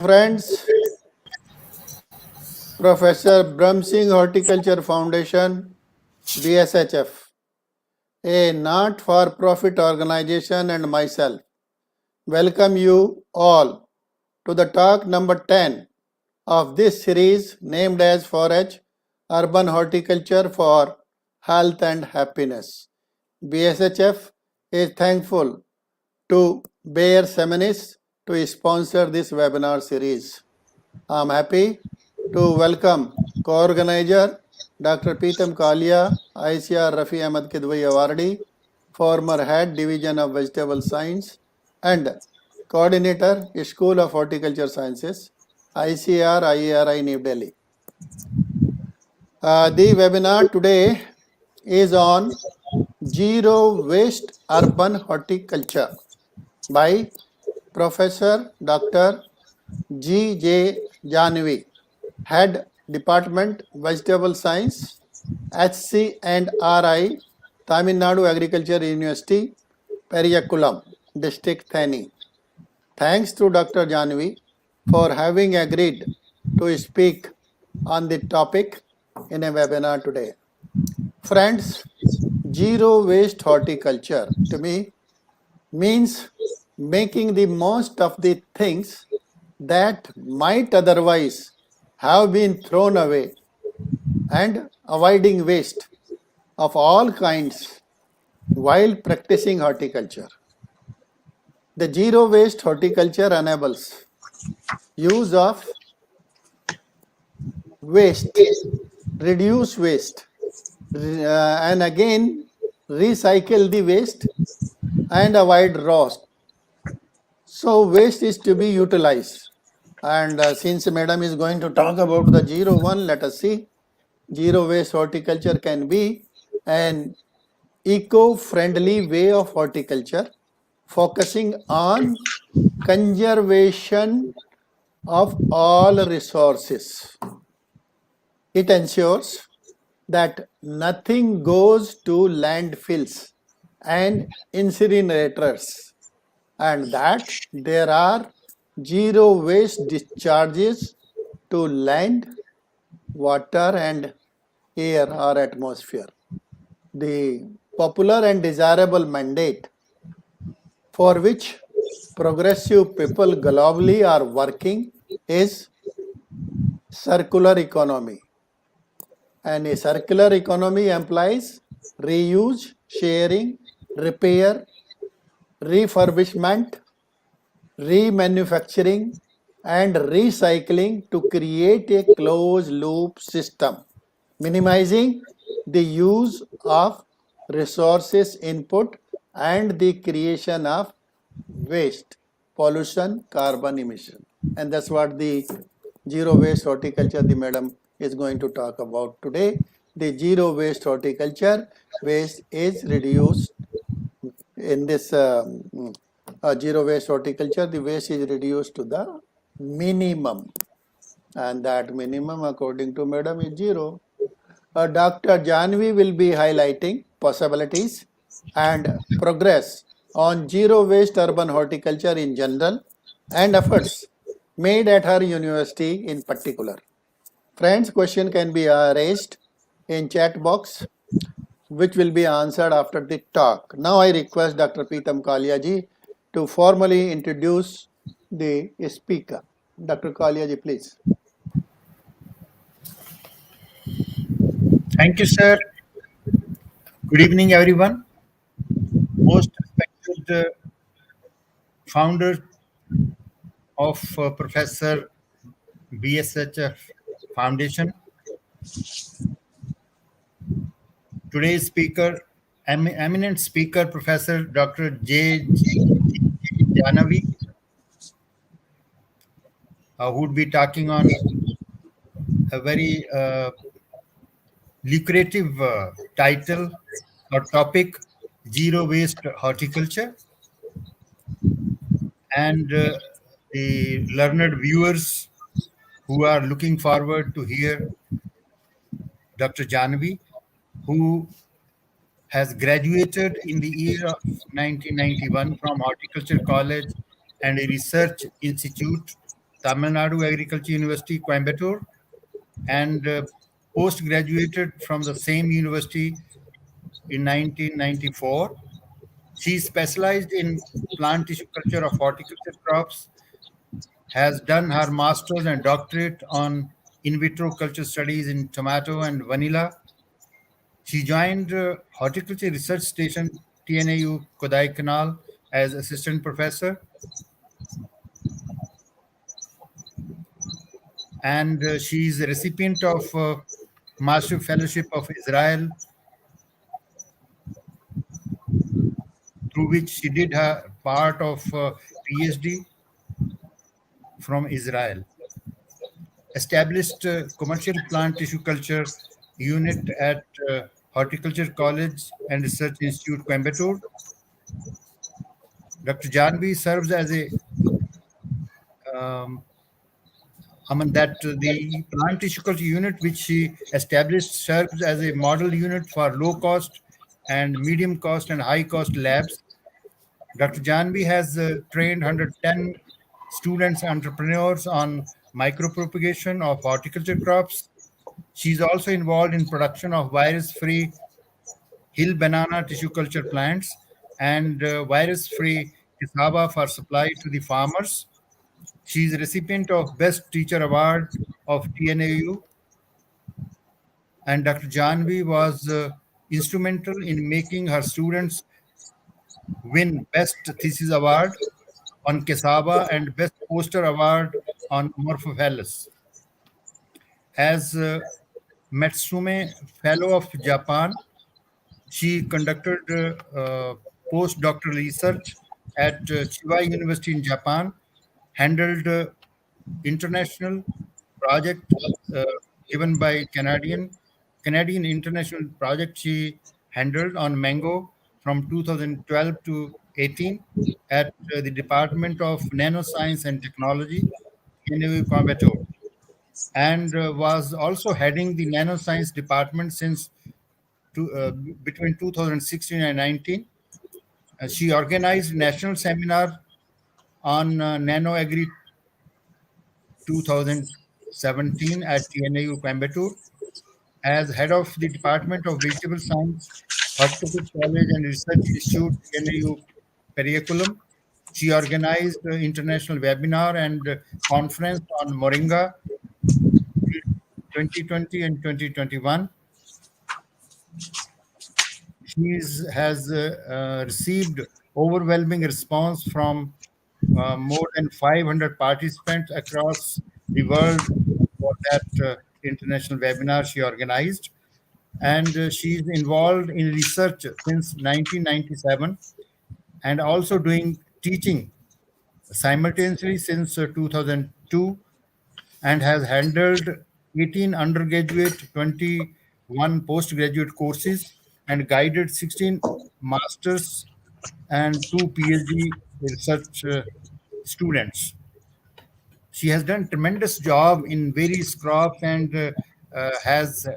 Friends, Professor Brahm Singh Horticulture Foundation, BSHF, a not-for-profit organization, and myself welcome you all to the talk number 10 of this series named as 4H Urban Horticulture for Health and Happiness. BSHF is thankful to Bayer Seminis to sponsor this webinar series. I am happy to welcome co-organizer Dr. Pritam Kalia, ICR Rafi Ahmed Kidwai Awardee, former head division of vegetable science and coordinator School of Horticulture Sciences, ICAR-IARI New Delhi. The webinar today is on Zero Waste Urban Horticulture by Professor Dr. G.J. Janavi, Head Department Vegetable Science, HC&RI, Tamil Nadu Agriculture University, Periyakulam, District Theni. Thanks to Dr. Janavi for having agreed to speak on the topic in a webinar today. Friends, zero waste horticulture to me means making the most of the things that might otherwise have been thrown away and avoiding waste of all kinds while practicing horticulture. The zero waste horticulture enables use of waste, reduce waste, and again recycle the waste and avoid rot. So waste is to be utilized. And since Madam is going to talk about the zero one, let us see. Zero waste horticulture can be an eco-friendly way of horticulture, focusing on conservation of all resources. It ensures that nothing goes to landfills and incinerators, and that there are zero waste discharges to land, water, and air or atmosphere. The popular and desirable mandate for which progressive people globally are working is circular economy. And a circular economy implies reuse, sharing, repair, refurbishment, remanufacturing, and recycling to create a closed loop system, minimizing the use of resources input and the creation of waste, pollution, carbon emission. And that's what the zero waste horticulture, the madam is going to talk about today. The zero waste horticulture, waste is reduced in this zero waste horticulture, the waste is reduced to the minimum, and that minimum according to madam is zero. Dr. Janvi will be highlighting possibilities and progress on zero waste urban horticulture in general and efforts made at her university in particular. Friends, question can be raised in chat box, which will be answered after the talk. Now I request Dr. Pritam Kalia ji to formally introduce the speaker. Dr. Kalia ji, please. Thank you, sir. Good evening, everyone. Most respected founder of Professor BSHF Foundation. Today's speaker, eminent speaker, Professor Dr. Janavi, who would be talking on a very lucrative title or topic, Zero Waste Horticulture. And the learned viewers who are looking forward to hear Dr. Janavi, who has graduated in the year of 1991 from Horticulture College and a Research Institute Tamil Nadu Agriculture University, Coimbatore, and post-graduated from the same university in 1994. She specialized in plant tissue culture of horticulture crops, has done her master's and doctorate on in vitro culture studies in tomato and vanilla. She joined Horticulture Research Station TNAU Kodaikanal as assistant professor, and she is a recipient of Master Fellowship of Israel, through which she did her part of PhD from Israel. Established commercial plant tissue culture unit at Horticulture College and Research Institute, Coimbatore. Dr. Janavi serves as a um, the plant tissue culture unit which she established serves as a model unit for low cost and medium cost and high cost labs. Dr. Janvi has trained 110 students, entrepreneurs on micropropagation of horticulture crops. She's also involved in production of virus-free hill banana tissue culture plants and virus-free cassava for supply to the farmers. She is recipient of Best Teacher Award of TNAU, and Dr. Janvi was instrumental in making her students win Best Thesis Award on cassava and Best Poster Award on Morphophallus. As Matsume Fellow of Japan, she conducted postdoctoral research at Chibai University in Japan, handled international project uh, given by Canadian international project she handled on mango from 2012 to 18 at the Department of Nanoscience and Technology, TNAU Coimbatore, and was also heading the nanoscience department since between 2016 and 19. She organized national seminar on nano agri 2017 at TNAU Coimbatore. As head of the Department of Vegetable Science, Horticulture College and Research Institute, TNAU Periyakulam, she organized international webinar and conference on Moringa 2020 and 2021. Has received overwhelming response from more than 500 participants across the world for that international webinar she organized. And she's involved in research since 1997 and also doing teaching simultaneously since 2002, and has handled 18 undergraduate, 21 postgraduate courses, and guided 16 masters and 2 PhD research students. She has done tremendous job in various crops and has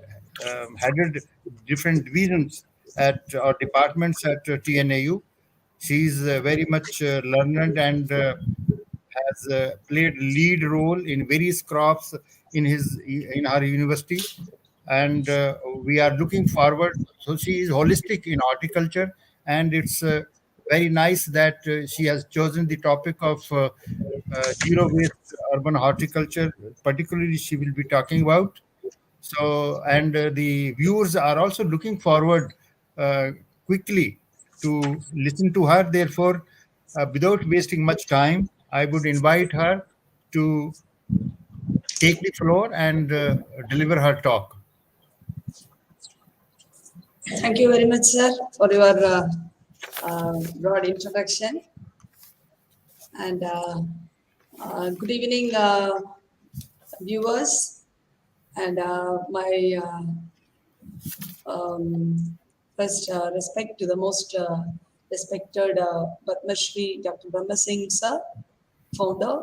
headed different divisions at or departments at TNAU. She is very much learned and has played lead role in various crops in our university, and we are looking forward. So she is holistic in horticulture, and it's very nice that she has chosen the topic of zero waste urban horticulture. Particularly, she will be talking about. So, and the viewers are also looking forward quickly to listen to her. Therefore, without wasting much time, I would invite her to take the floor and deliver her talk. Thank you very much, sir, for your broad introduction. And good evening, viewers. And my first respect to the most respected Padma Shri Dr. Brahma Singh, sir, founder,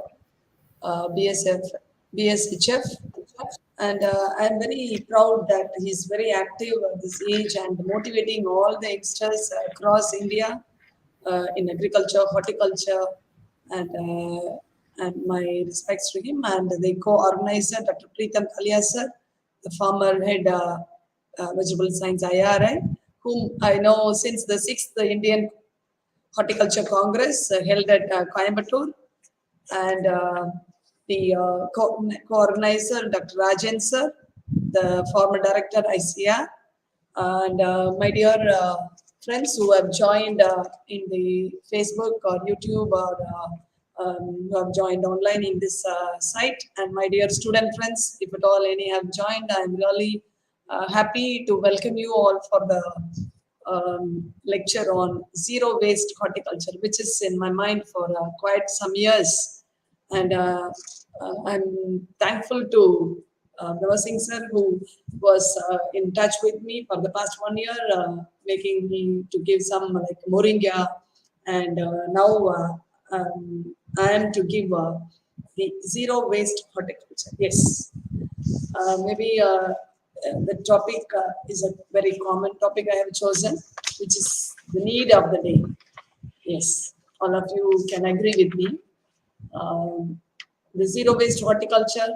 BSHF. And I'm very proud that he's very active at this age and motivating all the youngsters across India in agriculture, horticulture, and and my respects to him, and the co-organizer, Dr. Pritam Kalia sir, the former head Vegetable Science IARI, whom I know since the 6th Indian Horticulture Congress held at Coimbatore, and the co-organizer, Dr. Rajan sir, the former director ICR, and my dear friends who have joined in the Facebook or YouTube or who have joined online in this site, and my dear student friends, if at all any have joined, I am really happy to welcome you all for the lecture on zero waste horticulture, which is in my mind for quite some years. And I'm thankful to Brahma Singh sir, who was in touch with me for the past 1 year, making me to give some like moringa, and now I am to give the zero waste horticulture. Yes, maybe the topic is a very common topic I have chosen, which is the need of the day. Yes, all of you can agree with me. The zero waste horticulture,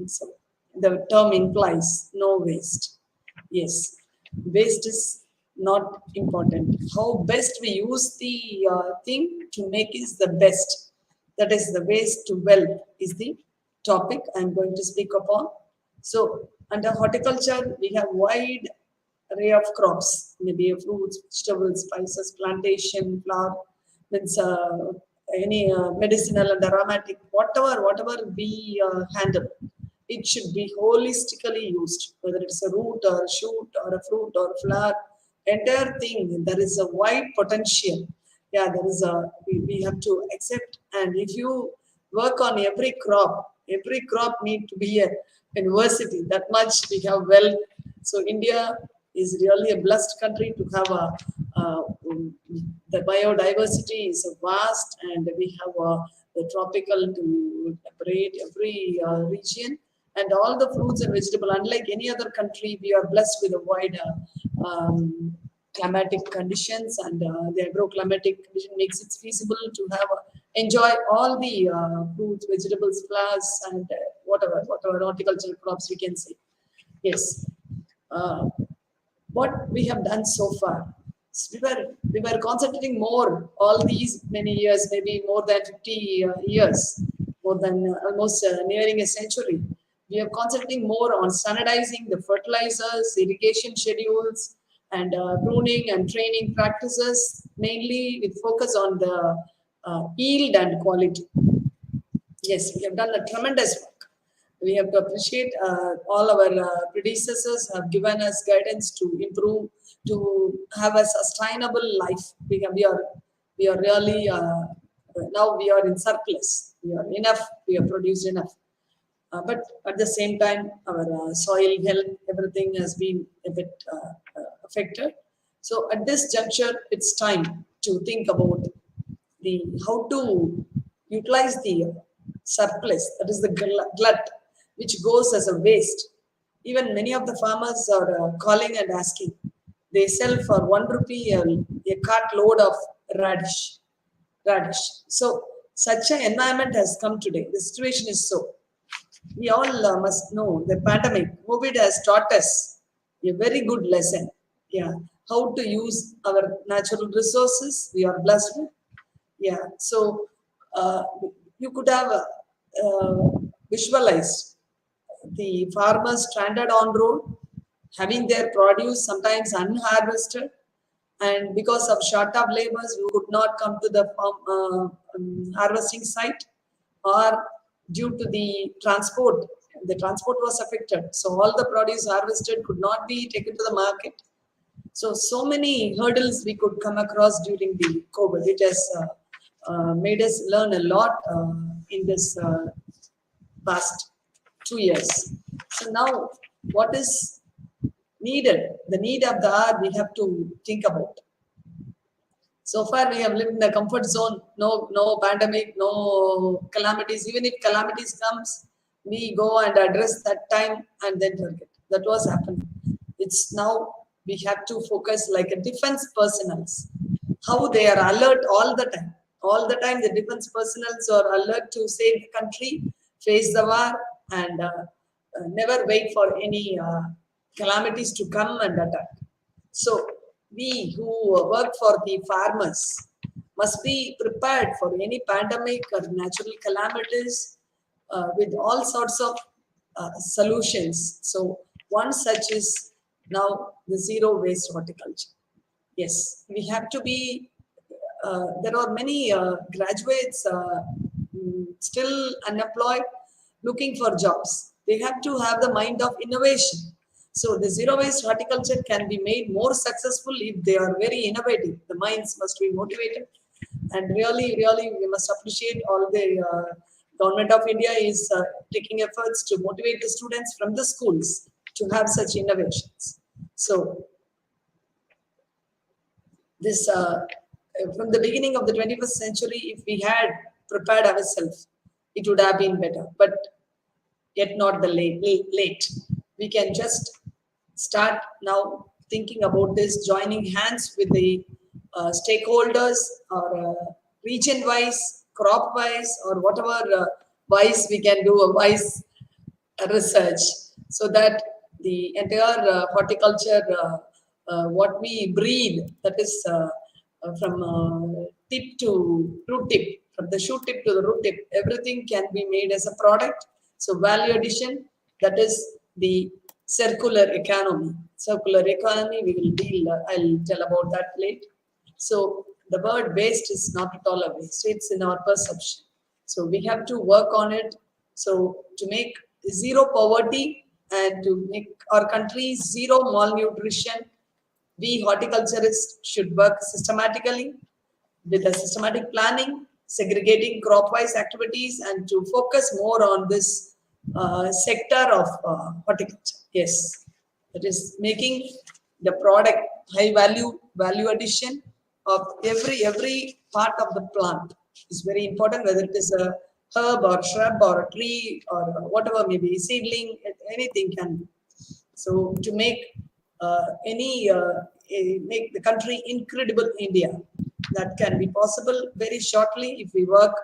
so the term implies no waste. Yes, waste is not important. How best we use the thing to make is the best. That is the waste to wealth is the topic I'm going to speak upon. So under horticulture, we have wide array of crops, maybe fruits, vegetables, spices, plantation, flower, means any medicinal and aromatic, whatever we handle, it should be holistically used, whether it's a root or a shoot or a fruit or a flower, entire thing, there is a wide potential. Yeah, there is we have to accept, and if you work on every crop need to be a university, that much we have wealth. So India is really a blessed country to have the biodiversity is vast, and we have the tropical to separate every region, and all the fruits and vegetables. Unlike any other country, we are blessed with a wide climatic conditions, and the agroclimatic condition makes it feasible to have enjoy all the fruits, vegetables, flowers, and whatever horticultural crops we can say. Yes. What we have done so far, we were concentrating more all these many years, maybe more than 50 years, more than almost nearing a century. We are concentrating more on standardizing the fertilizers, irrigation schedules, and pruning and training practices, mainly with focus on the yield and quality. Yes, we have done a tremendous work. We have to appreciate all our predecessors have given us guidance to improve, to have a sustainable life. We are really now we are in surplus. We are enough. We have produced enough. But at the same time, our soil health, everything has been a bit affected. So at this juncture, it's time to think about the how to utilize the surplus, that is the glut, which goes as a waste. Even many of the farmers are calling and asking. They sell for 1 rupee a cart load of radish. So such an environment has come today. The situation is so. We all must know the pandemic, COVID has taught us a very good lesson. Yeah, how to use our natural resources. We are blessed with. Yeah, so you could have visualized the farmers stranded on road, having their produce sometimes unharvested, and because of short of labors, we could not come to the farm, harvesting site, or due to the transport was affected. So all the produce harvested could not be taken to the market. So many hurdles we could come across during the COVID. It has made us learn a lot in this past 2 years. So now, what is needed? The need of the hour we have to think about. So far, we have lived in the comfort zone. No pandemic, no calamities. Even if calamities comes, we go and address that time and then forget. That was happening. It's now we have to focus like a defense personnel. How they are alert all the time. All the time, the defense personnel are alert to save the country, face the war, and never wait for any calamities to come and attack. So we who work for the farmers must be prepared for any pandemic or natural calamities with all sorts of solutions. So one such is now the zero waste horticulture. Yes, we have to be, there are many graduates still unemployed looking for jobs. They have to have the mind of innovation. So the zero waste horticulture can be made more successful if they are very innovative. The minds must be motivated, and really, really, we must appreciate all the government of India is taking efforts to motivate the students from the schools to have such innovations. So this from the beginning of the 21st century, if we had prepared ourselves, it would have been better. But yet not the late. We can just start now thinking about this, joining hands with the stakeholders or region-wise, crop-wise, or whatever wise we can do a wise research, so that the entire horticulture, what we breed, that is from tip to root tip, from the shoot tip to the root tip, everything can be made as a product. So value addition, that is the circular economy. Circular economy, we will deal, I'll tell about that later. So the word waste is not at all a waste, it's in our perception. So we have to work on it. So to make zero poverty and to make our country zero malnutrition, we horticulturists should work systematically with a systematic planning, segregating crop-wise activities, and to focus more on this sector of horticulture. Yes, that is making the product high value addition of every part of the plant is very important, whether it is a herb or shrub or a tree or whatever, maybe seedling, anything can be. So to make make the country incredible India, that can be possible very shortly if we work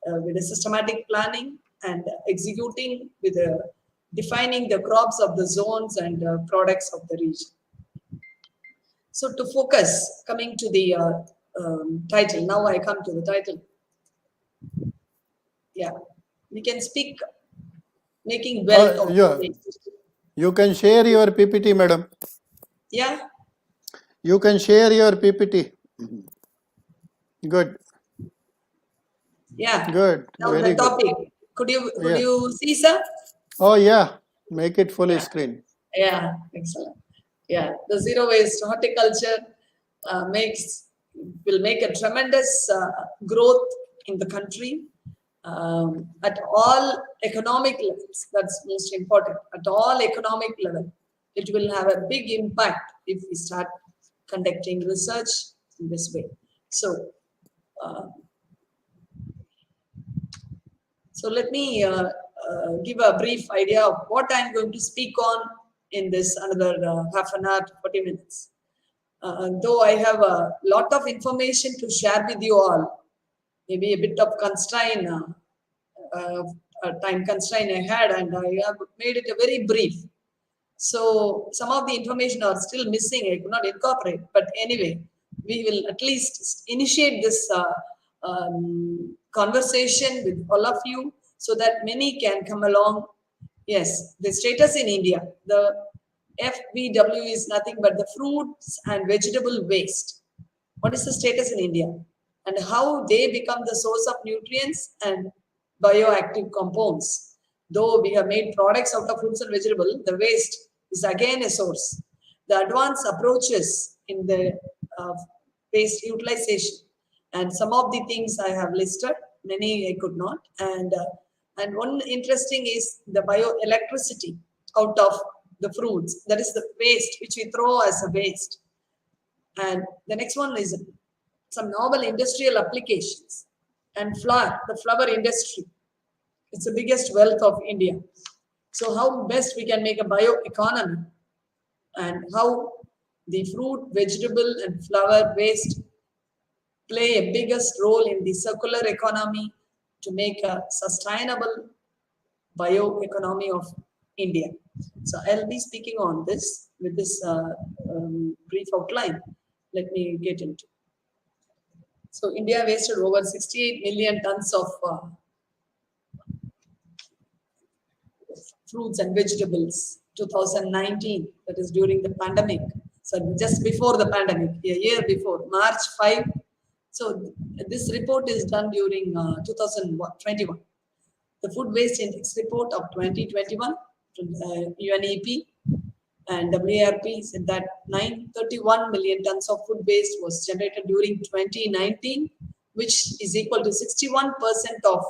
with a systematic planning and executing with defining the crops of the zones and products of the region. So to focus, coming to the title, now I come to the title. Yeah, we can speak making wealth of waste. You can share your PPT, madam. Yeah. You can share your PPT. Good. Yeah. Good. Now Very the topic. good. Could you see, sir? Oh yeah. Make it full screen. Yeah. Excellent. Yeah. The zero waste horticulture will make a tremendous growth in the country at all economic levels. That's most important. At all economic level, it will have a big impact if we start conducting research in this way. So, so let me give a brief idea of what I'm going to speak on in this another half an hour to 40 minutes. Though I have a lot of information to share with you all, maybe a bit of constraint, time constraint I had, and I have made it a very brief. So some of the information are still missing, I could not incorporate, but anyway, we will at least initiate this conversation with all of you so that many can come along. Yes, the status in India, the FVW is nothing but the fruits and vegetable waste. What is the status in India? And how they become the source of nutrients and bioactive compounds. Though we have made products out of fruits and vegetables, the waste is again a source. The advanced approaches in the waste utilization, and some of the things I have listed, many I could not. And one interesting is the bioelectricity out of the fruits. That is the waste which we throw as a waste. And the next one is some novel industrial applications and the flower industry. It's the biggest wealth of India. So how best we can make a bioeconomy and how the fruit, vegetable and flower waste play a biggest role in the circular economy to make a sustainable bioeconomy of India. So I'll be speaking on this with this brief outline. Let me get into. So India wasted over 68 million tons of fruits and vegetables 2019, that is during the pandemic. So just before the pandemic, a year before, March 5. So this report is done during 2021. The Food Waste Index report of 2021 from UNEP and WARP said that 931 million tons of food waste was generated during 2019, which is equal to 61% of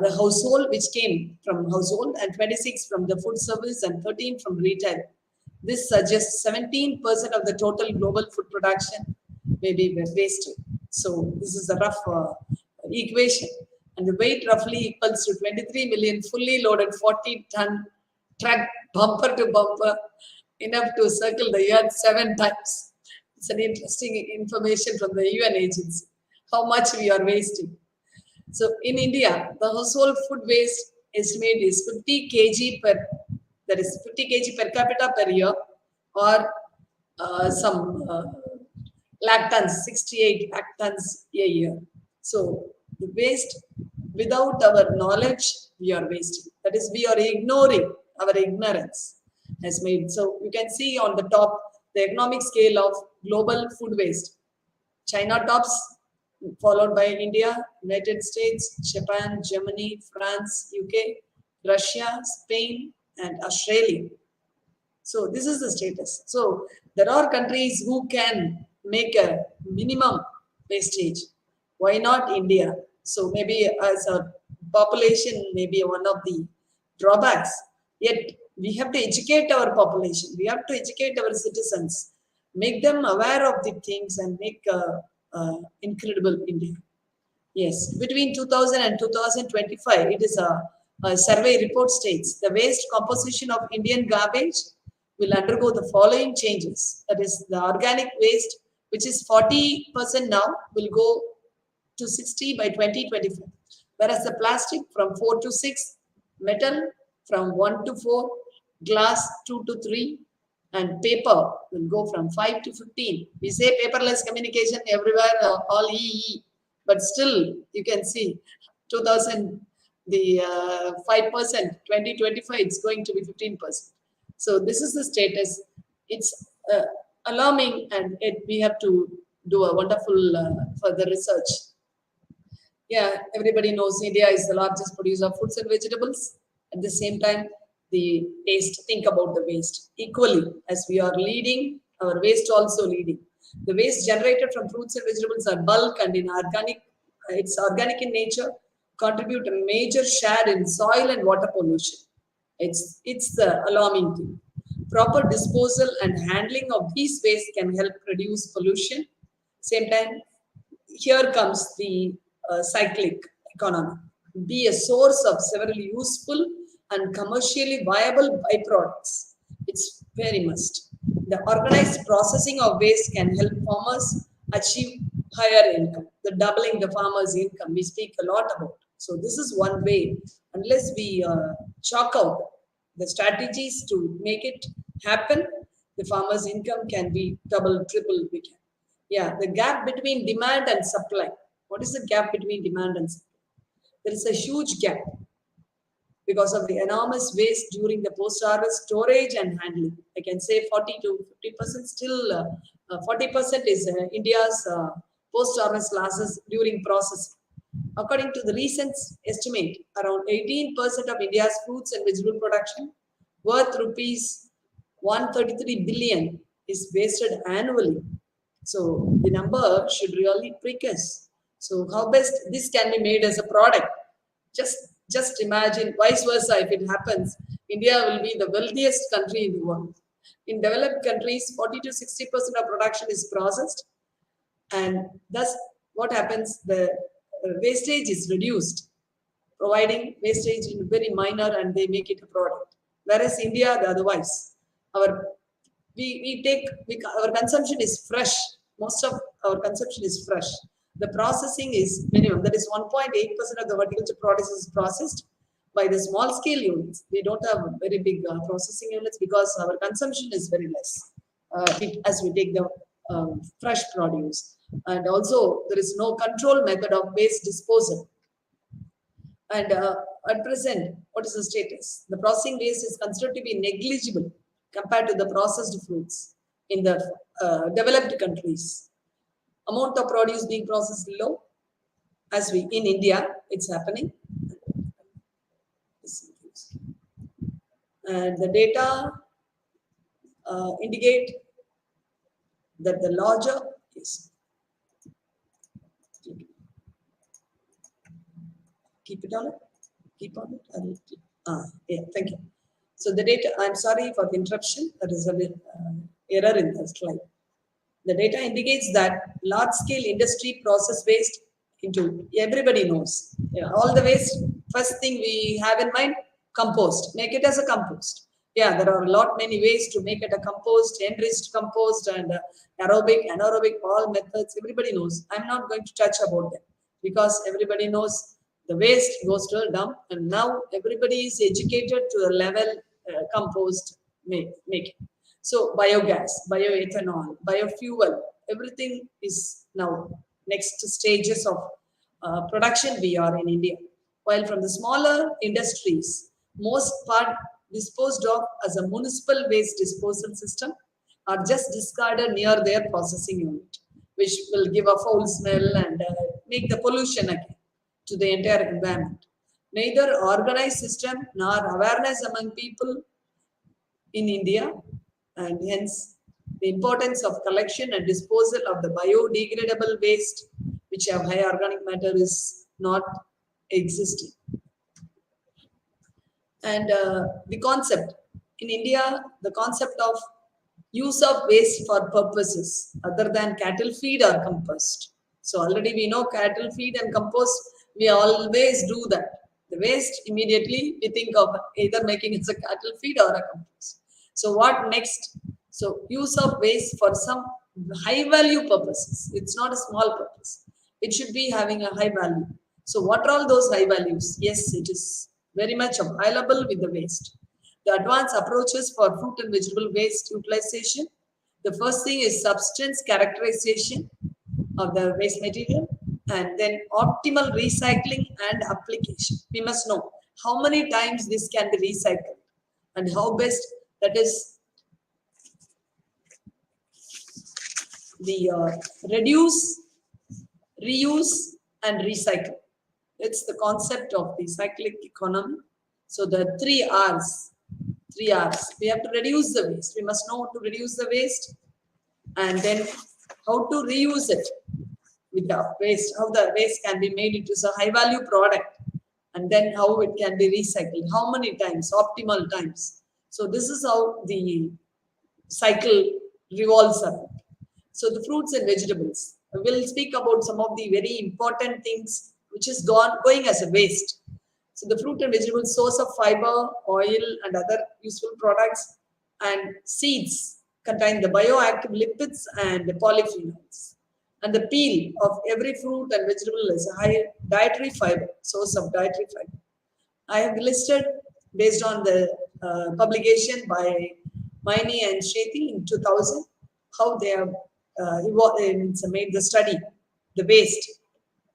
the household, which came from household, and 26 from the food service and 13 from retail. This suggests 17% of the total global food production may be wasted. So this is a rough equation. And the weight roughly equals to 23 million fully loaded 40-ton truck, bumper to bumper, enough to circle the earth 7 times. It's an interesting information from the UN agency, how much we are wasting. So in India, the household food waste estimate is 50 kg per, that is 50 kg per capita per year, or some lakh tons, 68 lakh tons a year. So the waste, without our knowledge, we are wasting. That is, we are ignoring, our ignorance has made. So you can see on the top the economic scale of global food waste. China tops, followed by India, United States, Japan, Germany, France, UK, Russia, Spain, and Australia. So this is the status. So there are countries who can make a minimum wastage. Why not India? So maybe as a population, maybe one of the drawbacks. Yet we have to educate our population. We have to educate our citizens, make them aware of the things, and make incredible India. Yes, between 2000 and 2025, it is a survey report states the waste composition of Indian garbage will undergo the following changes. That is, the organic waste, which is 40% now, will go to 60 by 2025. Whereas the plastic from 4 to 6, metal from 1 to 4, glass 2 to 3, and paper will go from 5 to 15. We say paperless communication everywhere, all EE, but still you can see 2000, the 5%, 2025, it's going to be 15%. So this is the status. It's alarming, and we have to do a wonderful further research. Yeah, everybody knows India is the largest producer of fruits and vegetables. At the same time, the waste, think about the waste. Equally, as we are leading, our waste also leading. The waste generated from fruits and vegetables are bulk and in organic, it's organic in nature, contribute a major share in soil and water pollution. It's the alarming thing. Proper disposal and handling of these waste can help reduce pollution. Same time, here comes the cyclic economy. Be a source of several useful and commercially viable byproducts. It's very must. The organized processing of waste can help farmers achieve higher income. The doubling the farmers' income, we speak a lot about. So this is one way. Unless we chalk out the strategies to make it happen, the farmers' income can be double, triple. We can. Yeah, the gap between demand and supply. What is the gap between demand and supply? There is a huge gap because of the enormous waste during the post-harvest storage and handling. I can say 40 to 50%, still 40% is India's post-harvest losses during processing. According to the recent estimate, around 18% of India's fruits and vegetable production, worth rupees 133 billion, is wasted annually. So the number should really prick us. So how best this can be made as a product? Just imagine, vice versa, if it happens, India will be the wealthiest country in the world. In developed countries, 40 to 60% of production is processed, and thus what happens? The wastage is reduced, providing wastage in very minor, and they make it a product. Whereas India, the otherwise, our consumption is fresh. Most of our consumption is fresh. The processing is minimum. That is 1.8% of the horticulture produce is processed by the small scale units. We don't have very big processing units because our consumption is very less as we take the fresh produce. And also there is no control method of waste disposal. And at present, what is the status? The processing waste is considered to be negligible compared to the processed fruits in the developed countries. Amount of produce being processed low, as we in India, it's happening. And the data indicate that the larger is. Keep it on it. Keep on it. Yeah, thank you. So the data, I'm sorry for the interruption. There is an error in the slide. The data indicates that large-scale industry process waste into, everybody knows. All the waste, first thing we have in mind, compost. Make it as a compost. Yeah, there are many ways to make it a compost, enriched compost, and aerobic, anaerobic, all methods. Everybody knows. I'm not going to touch about them because everybody knows the waste goes to a dump, and now everybody is educated to the level compost making. So biogas, bioethanol, biofuel, everything is now next stages of production we are in India. While from the smaller industries, most part disposed of as a municipal waste disposal system are just discarded near their processing unit, which will give a foul smell and make the pollution again to the entire environment. Neither organized system nor awareness among people in India, and hence the importance of collection and disposal of the biodegradable waste which have high organic matter is not existing. And the concept in India, the concept of use of waste for purposes other than cattle feed or compost. So already we know cattle feed and compost, we always do that. The waste immediately we think of either making it a cattle feed or a compost. So what next? So use of waste for some high value purposes. It's not a small purpose. It should be having a high value. So what are all those high values? Yes, it is very much available with the waste. The advanced approaches for fruit and vegetable waste utilization. The first thing is substance characterization of the waste material, and then optimal recycling and application. We must know how many times this can be recycled and how best, that is the reduce, reuse and recycle. It's the concept of the cyclic economy. So the 3 R's. We have to reduce the waste. We must know how to reduce the waste, and then how to reuse it with the waste, how the waste can be made into a high value product, and then how it can be recycled, how many times, optimal times. So this is how the cycle revolves around. So the fruits and vegetables, we'll speak about some of the very important things which is going as a waste. So the fruit and vegetable source of fiber, oil and other useful products, and seeds contain the bioactive lipids and polyphenols. And the peel of every fruit and vegetable is a high dietary fiber, source of dietary fiber. I have listed based on the publication by Maini and Shri in 2000, how they have made the study, the waste,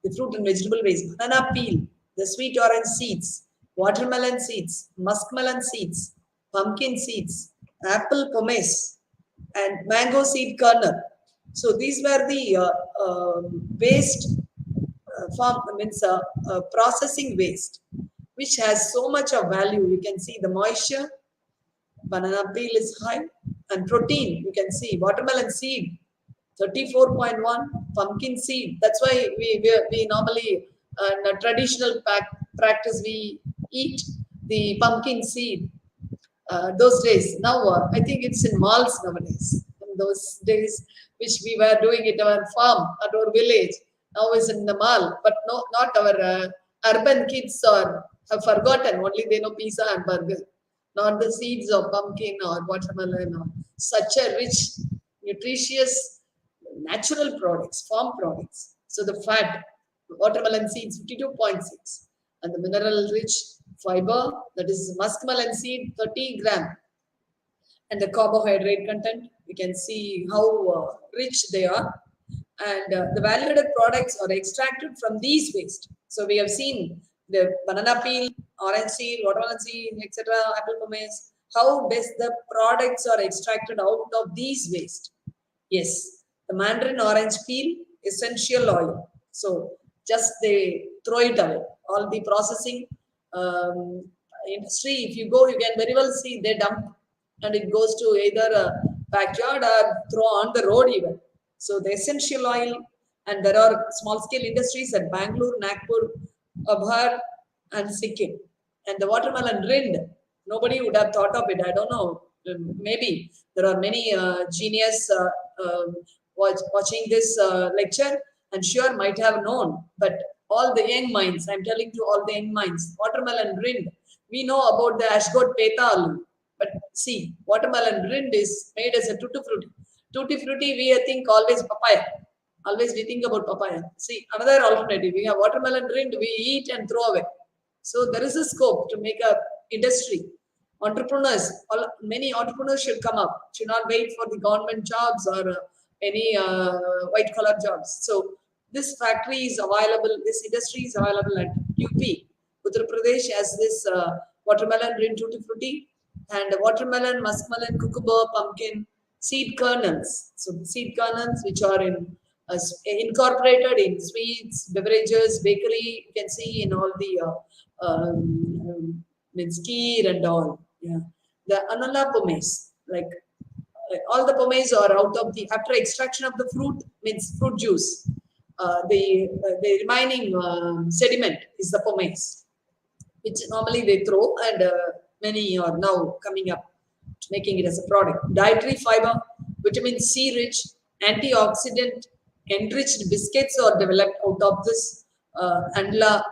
the fruit and vegetable waste, banana peel, the sweet orange seeds, watermelon seeds, muskmelon seeds, pumpkin seeds, apple pomace, and mango seed kernel. So these were the waste processing waste, which has so much of value. You can see the moisture, banana peel is high, and protein, you can see watermelon seed, 34.1, pumpkin seed. That's why we normally, in a traditional practice, we eat the pumpkin seed those days. Now, I think it's in malls nowadays. In those days, which we were doing it our farm, at our village, now is in the mall. But no, not our urban kids have forgotten. Only they know pizza and burger, not the seeds of pumpkin or watermelon or such a rich, nutritious natural products, farm products. So the fat, watermelon seeds 52.6, and the mineral rich fiber, that is muskmelon seed 30 gram, and the carbohydrate content, we can see how rich they are. And the value-added products are extracted from these waste. So we have seen the banana peel, orange seed, watermelon seed, etc., apple pomace, how best the products are extracted out of these waste. Yes, the mandarin orange peel, essential oil. So just they throw it away. All the processing industry, if you go, you can very well see they dump, and it goes to either a backyard or throw on the road even. So the essential oil, and there are small scale industries at Bangalore, Nagpur, Abhar, and Sikkim. And the watermelon rind, nobody would have thought of it. I don't know. Maybe there are many genius watching this lecture, and sure might have known. But all the young minds, I'm telling to all the young minds, watermelon rind. We know about the ashgot peta aloo, but see, watermelon rind is made as a tutti frutti. Tutti frutti, we think always papaya. Always we think about papaya. See, another alternative, we have watermelon rind, we eat and throw away. So there is a scope to make a industry. Entrepreneurs, many entrepreneurs should come up, should not wait for the government jobs or any white collar jobs. So this factory is available, this industry is available at UP. Uttar Pradesh has this watermelon rind tutti frutti, and watermelon, muskmelon, cucumber, pumpkin, seed kernels. So the seed kernels which are incorporated in sweets, beverages, bakery, you can see in all the means kheer and all. Yeah, the anala pomace, like all the pomace are out of the, after extraction of the fruit, means fruit juice. The remaining sediment is the pomace, which normally they throw, and many are now coming up to making it as a product. Dietary fiber, vitamin C rich, antioxidant enriched biscuits are developed out of this amla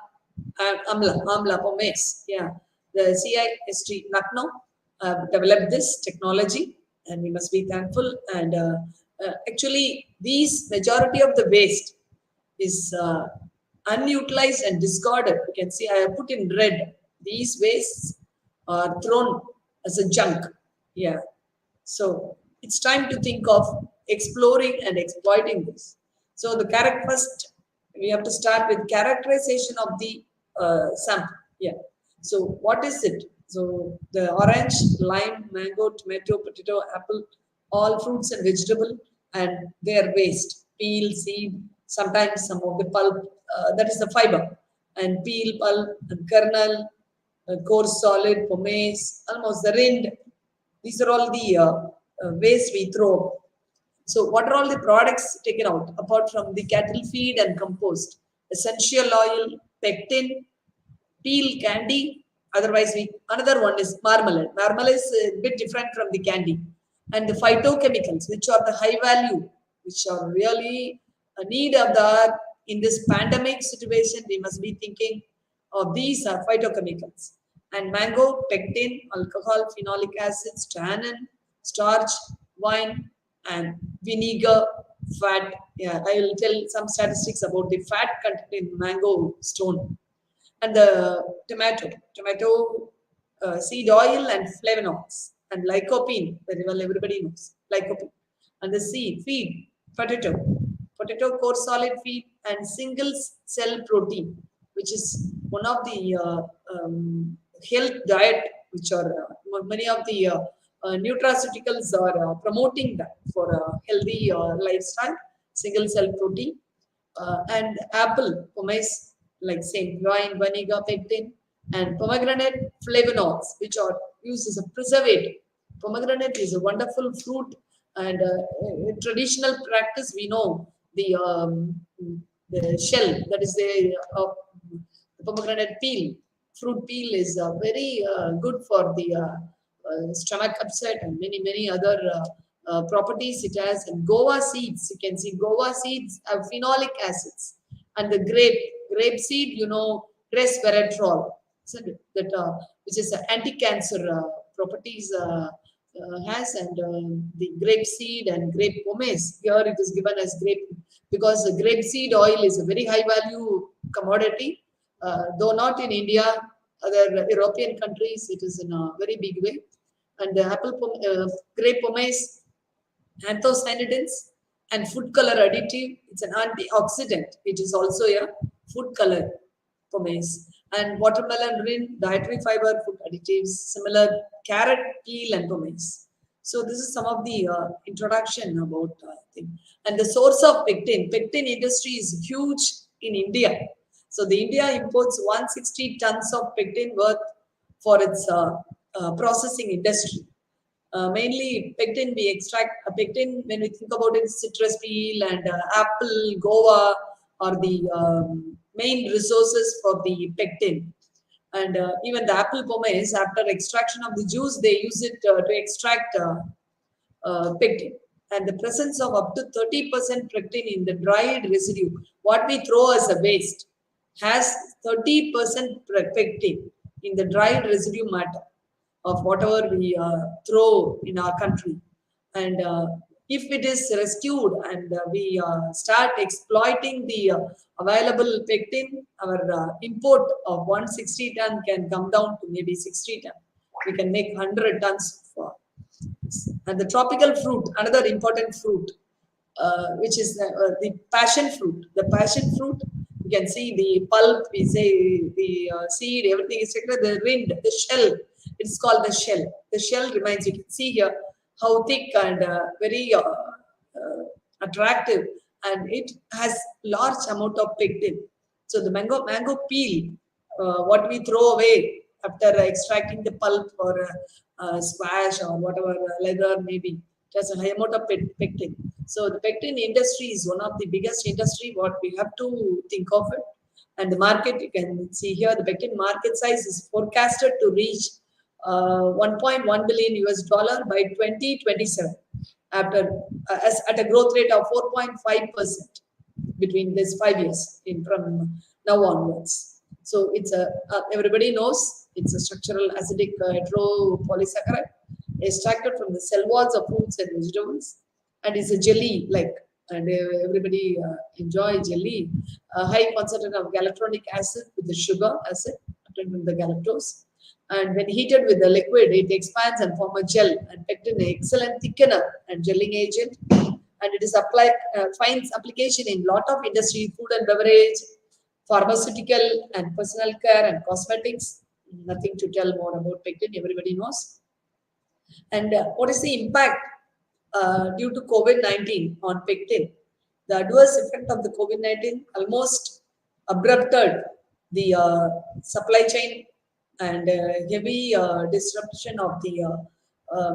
pomace. Yeah, the CIST Lucknow developed this technology, and we must be thankful. And actually, these majority of the waste is unutilized and discarded. You can see I have put in red. These wastes are thrown as a junk. Yeah. So it's time to think of exploring and exploiting this. So the first, we have to start with characterization of the sample. Yeah. So what is it? So the orange, lime, mango, tomato, potato, apple, all fruits and vegetable, and their waste, peel, seed, sometimes some of the pulp, that is the fiber, and peel, pulp, and kernel, coarse solid, pomace, almost the rind. These are all the waste we throw. So what are all the products taken out apart from the cattle feed and compost? Essential oil, pectin, peel candy. Otherwise, another one is marmalade. Marmalade is a bit different from the candy. And the phytochemicals, which are the high value, which are really a need of the earth. In this pandemic situation, we must be thinking of these phytochemicals. And mango, pectin, alcohol, phenolic acids, tannin, starch, wine, and vinegar, fat. Yeah, I will tell some statistics about the fat content in mango stone. And the tomato seed oil and flavonoids, and lycopene, very well everybody knows, lycopene. And the feed, potato coarse solid feed, and single cell protein, which is one of the health diet, which are many of the nutraceuticals are promoting that for a healthy lifestyle, single cell protein. And apple, pomace, like same, wine, vinegar, pectin, and pomegranate flavonoids, which are used as a preservative. Pomegranate is a wonderful fruit, and in traditional practice, we know the shell, that is the pomegranate peel, fruit peel is very good for the stomach upset and many other properties it has. And guava seeds, you can see guava seeds have phenolic acids. And the grape seed, you know, resveratrol, that which is anti-cancer properties has, and the grape seed and grape pomace. Here it is given as grape because the grape seed oil is a very high value commodity, though not in India, other European countries it is in a very big way. And the grape pomace, anthocyanidins, and food color additive. It's an antioxidant. It is also a food color pomace. And watermelon rind, dietary fiber, food additives, similar carrot peel and pomace. So this is some of the introduction about thing. And the source of pectin. Pectin industry is huge in India. So the India imports 160 tons of pectin worth for its processing industry. Mainly pectin, we extract pectin when we think about it, citrus peel and apple, guava are the main resources for the pectin. And even the apple pomace, after extraction of the juice, they use it to extract pectin. And the presence of up to 30% pectin in the dried residue, what we throw as a waste, has 30% pectin in the dried residue matter of whatever we throw in our country. And if it is rescued and we start exploiting the available pectin, our import of 160 ton can come down to maybe 60 ton. We can make 100 tons for. And the tropical fruit, another important fruit, which is the passion fruit. The passion fruit, you can see the pulp, we say the seed, everything is taken. The rind, the shell, it's called the shell. The shell remains, you can see here how thick and very attractive, and it has large amount of pectin. So the mango peel, what we throw away after extracting the pulp or squash or whatever leather maybe, it has a high amount of pectin. So the pectin industry is one of the biggest industry what we have to think of it. And the market, you can see here, the pectin market size is forecasted to reach 1.1 billion US dollar by 2027, after at a growth rate of 4.5% between these 5 years from now onwards. So it's a everybody knows it's a structural acidic heteropolysaccharide extracted from the cell walls of fruits and vegetables, and it's a jelly like, and everybody enjoy jelly. A high concentration of galactonic acid with the sugar acid from the galactose, and when heated with the liquid, it expands and form a gel. And pectin, an excellent thickener and gelling agent, and it is applied finds application in lot of industry, food and beverage, pharmaceutical, and personal care and cosmetics. Nothing to tell more about pectin, everybody knows. And what is the impact due to COVID-19 on pectin? The adverse effect of the COVID-19 almost abrupted the supply chain and heavy disruption of the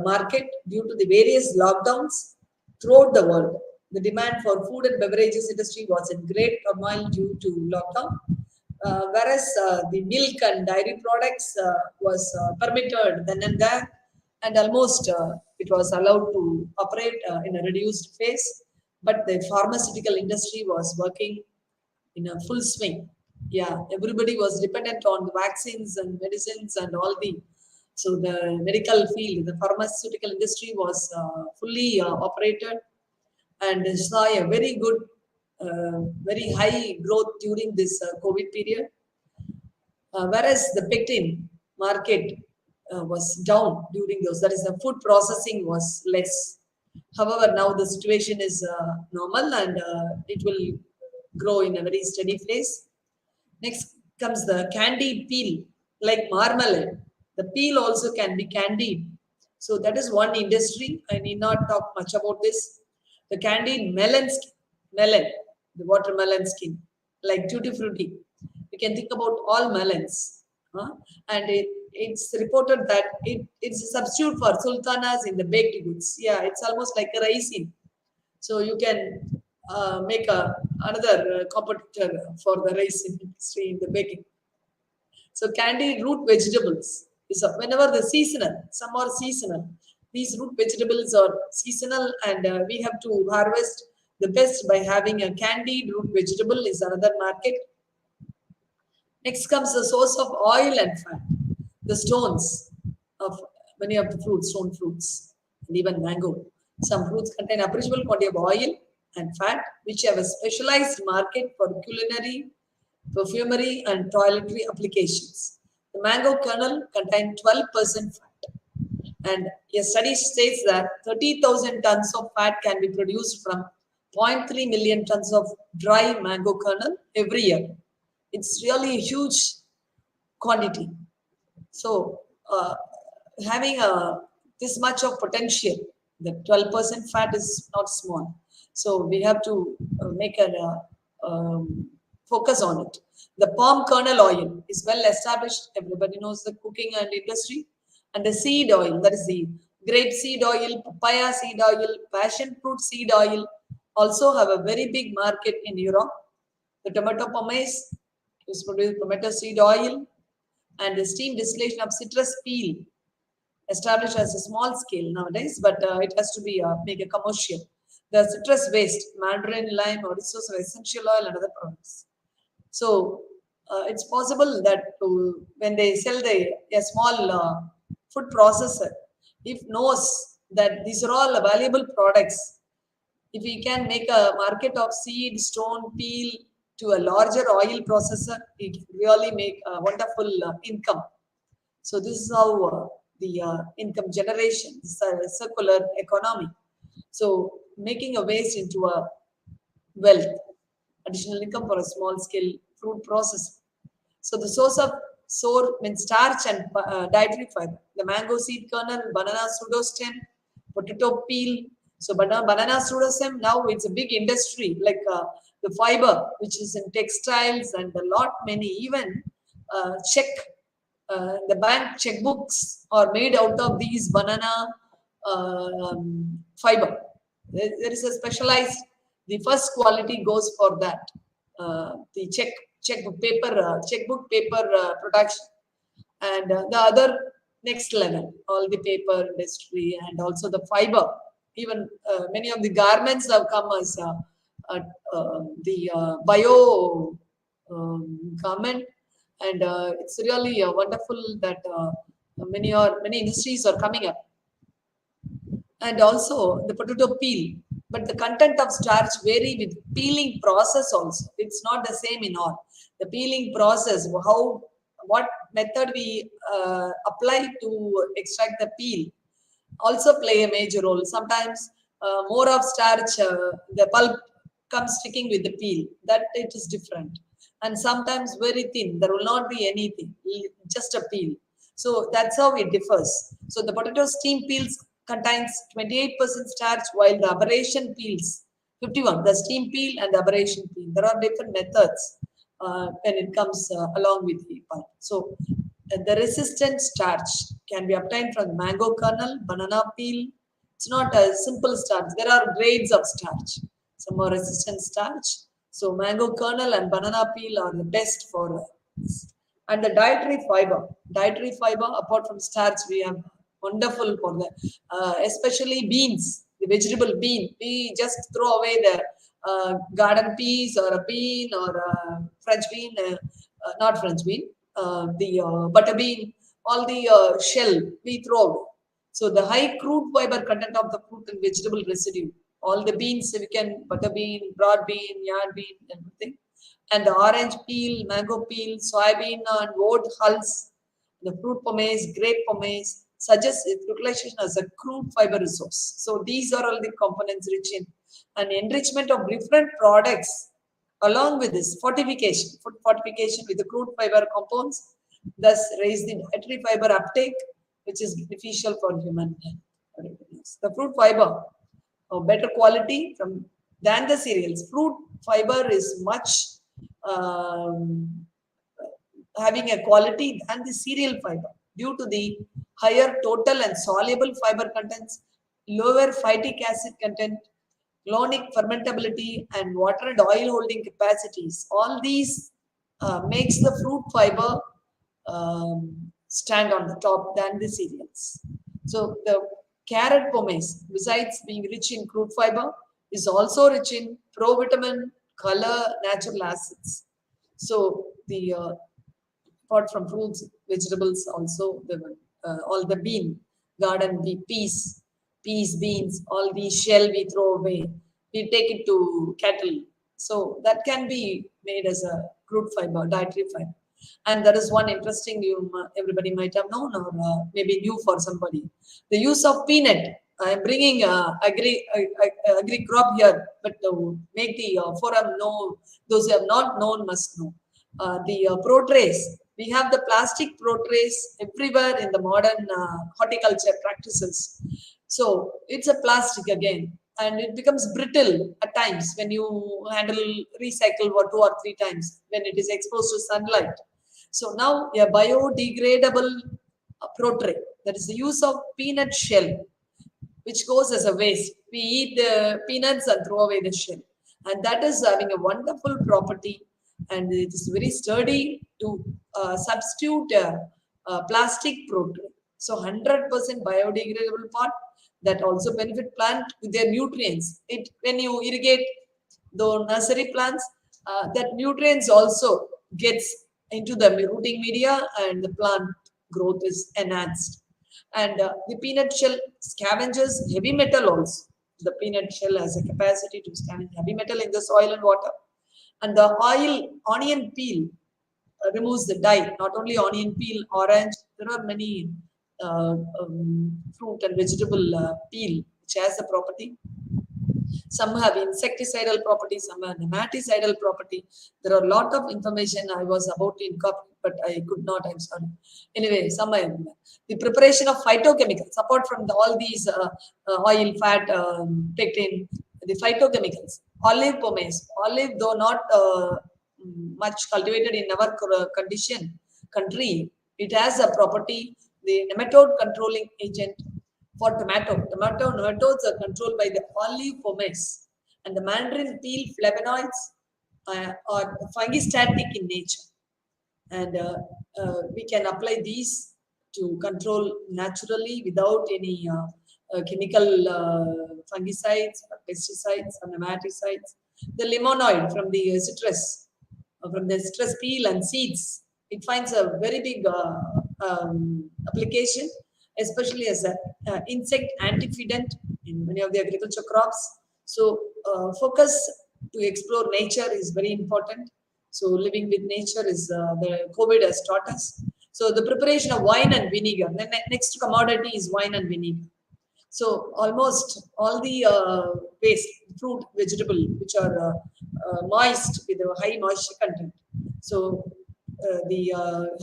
market due to the various lockdowns throughout the world. The demand for food and beverages industry was in great turmoil due to lockdown, whereas the milk and dairy products was permitted then and there, and almost it was allowed to operate in a reduced phase. But the pharmaceutical industry was working in a full swing. Yeah, everybody was dependent on the vaccines and medicines and all the, so the medical field, the pharmaceutical industry was fully operated and saw a very good, very high growth during this COVID period. Whereas the pectin market was down during those, that is the food processing was less. However, now the situation is normal and it will grow in a very steady phase. Next comes the candied peel, like marmalade. The peel also can be candied. So that is one industry. I need not talk much about this. The candied melon, the watermelon skin, like tutti frutti. We can think about all melons. And it's reported that it's a substitute for sultanas in the baked goods. Yeah, it's almost like a raisin. So you can make another competitor for the raisin industry in the baking. So candied root vegetables is whenever the seasonal, some are seasonal. These root vegetables are seasonal, and we have to harvest the best by having a candied root vegetable is another market. Next comes the source of oil and fat. The stones of many of the fruits, stone fruits, and even mango. Some fruits contain appreciable quantity of oil and fat, which have a specialized market for culinary, perfumery, and toiletry applications. The mango kernel contains 12% fat, and a study states that 30,000 tons of fat can be produced from 0.3 million tons of dry mango kernel every year. It's really a huge quantity. So, having this much of potential, the 12% fat is not small. So, we have to make a focus on it. The palm kernel oil is well established. Everybody knows the cooking and industry. And the seed oil, that is the grape seed oil, papaya seed oil, passion fruit seed oil, also have a very big market in Europe. The tomato pomace is produced tomato seed oil, and the steam distillation of citrus peel, established as a small scale nowadays, but it has to be make a commercial. The citrus waste, mandarin, lime, or resource of essential oil and other products. So it's possible that when they sell a small food processor, if knows that these are all valuable products, if we can make a market of seed, stone, peel to a larger oil processor, it can really make a wonderful income. So this is how the income generation, this circular economy. So making a waste into a wealth, additional income for a small scale fruit processor. So the source of means starch and dietary fiber. The mango seed kernel, banana pseudostem, potato peel. So banana pseudostem, now it's a big industry, like the fiber, which is in textiles and a lot many, even the bank checkbooks are made out of these banana fiber. There is a specialized, the first quality goes for that. The checkbook paper production, and the other next level, all the paper industry and also the fiber. Even many of the garments have come as the bio garment, and it's really wonderful that many industries are coming up. And also the potato peel, but the content of starch vary with peeling process also. It's not the same in all. The peeling process, what method we apply to extract the peel also play a major role. Sometimes more of starch, the pulp comes sticking with the peel, that it is different. And sometimes very thin, there will not be anything, just a peel. So that's how it differs. So the potato steam peels contains 28% starch, while the aberration peels 51. The steam peel and the aberration peel. There are different methods when it comes along with the pulp. So the resistant starch can be obtained from mango kernel, banana peel. It's not a simple starch. There are grades of starch. Some are resistant starch. So mango kernel and banana peel are the best for this. And the dietary fiber. Dietary fiber, apart from starch, we have wonderful for that. Especially beans, the vegetable bean. We just throw away the garden peas or a bean or a French bean, not French bean, the butter bean, all the shell we throw away. So the high crude fiber content of the fruit and vegetable residue. All the beans we can, butter bean, broad bean, yard bean, everything. And the orange peel, mango peel, soybean and wood hulls, the fruit pomace, grape pomace, suggests its utilization as a crude fiber resource. So these are all the components rich in an enrichment of different products. Along with this, fortification, food fortification with the crude fiber compounds, thus raise the dietary fiber uptake, which is beneficial for human health. The fruit fiber of better quality than the cereals. Fruit fiber is much having a quality than the cereal fiber due to the higher total and soluble fiber contents, lower phytic acid content, clonic fermentability, and water and oil holding capacities. All these makes the fruit fiber stand on the top than the cereals. So the carrot pomace, besides being rich in crude fiber, is also rich in provitamin, color, natural acids. So the apart from fruits, vegetables, also all the bean, garden, the peas, beans, all the shell we throw away. We take it to cattle. So that can be made as a crude fiber, dietary fiber. And there is one interesting everybody might have known or maybe new for somebody. The use of peanut. I am bringing agri crop here, but to make the forum know, those who have not known must know. The pro trays. We have the plastic pro trays everywhere in the modern horticulture practices. So it's a plastic again, and it becomes brittle at times when you handle recycle 2 or 3 times when it is exposed to sunlight. So now a biodegradable pro tray, that is the use of peanut shell, which goes as a waste. We eat the peanuts and throw away the shell, and that is having a wonderful property, and it is very sturdy to substitute plastic pro tray. So 100% biodegradable part that also benefit plant with their nutrients. When you irrigate the nursery plants, that nutrients also gets into the rooting media and the plant growth is enhanced. And the peanut shell scavenges heavy metal also. The peanut shell has a capacity to scavenge heavy metal in the soil and water. And the onion peel removes the dye. Not only onion peel, orange, there are many fruit and vegetable peel which has a property. Some have insecticidal property, some have nematicidal property. There are a lot of information I was about to incorporate, but I could not, I'm sorry. Anyway, some I have. The preparation of phytochemicals, apart from all these oil, fat, pectin, the phytochemicals. Olive pomace. Olive, though not much cultivated in our country, it has a property, the nematode controlling agent for tomato. Nematodes are controlled by the olive pomace, and the mandarin peel flavonoids are fungistatic in nature. And we can apply these to control naturally without any chemical fungicides or pesticides or nematicides. The limonoid from the citrus peel and seeds, it finds a very big application, especially as an insect antifidant in many of the agriculture crops. So focus to explore nature is very important. So living with nature is the COVID has taught us. So the preparation of wine and vinegar. The next commodity is wine and vinegar. So almost all the waste, fruit, vegetable, which are moist with a high moisture content. So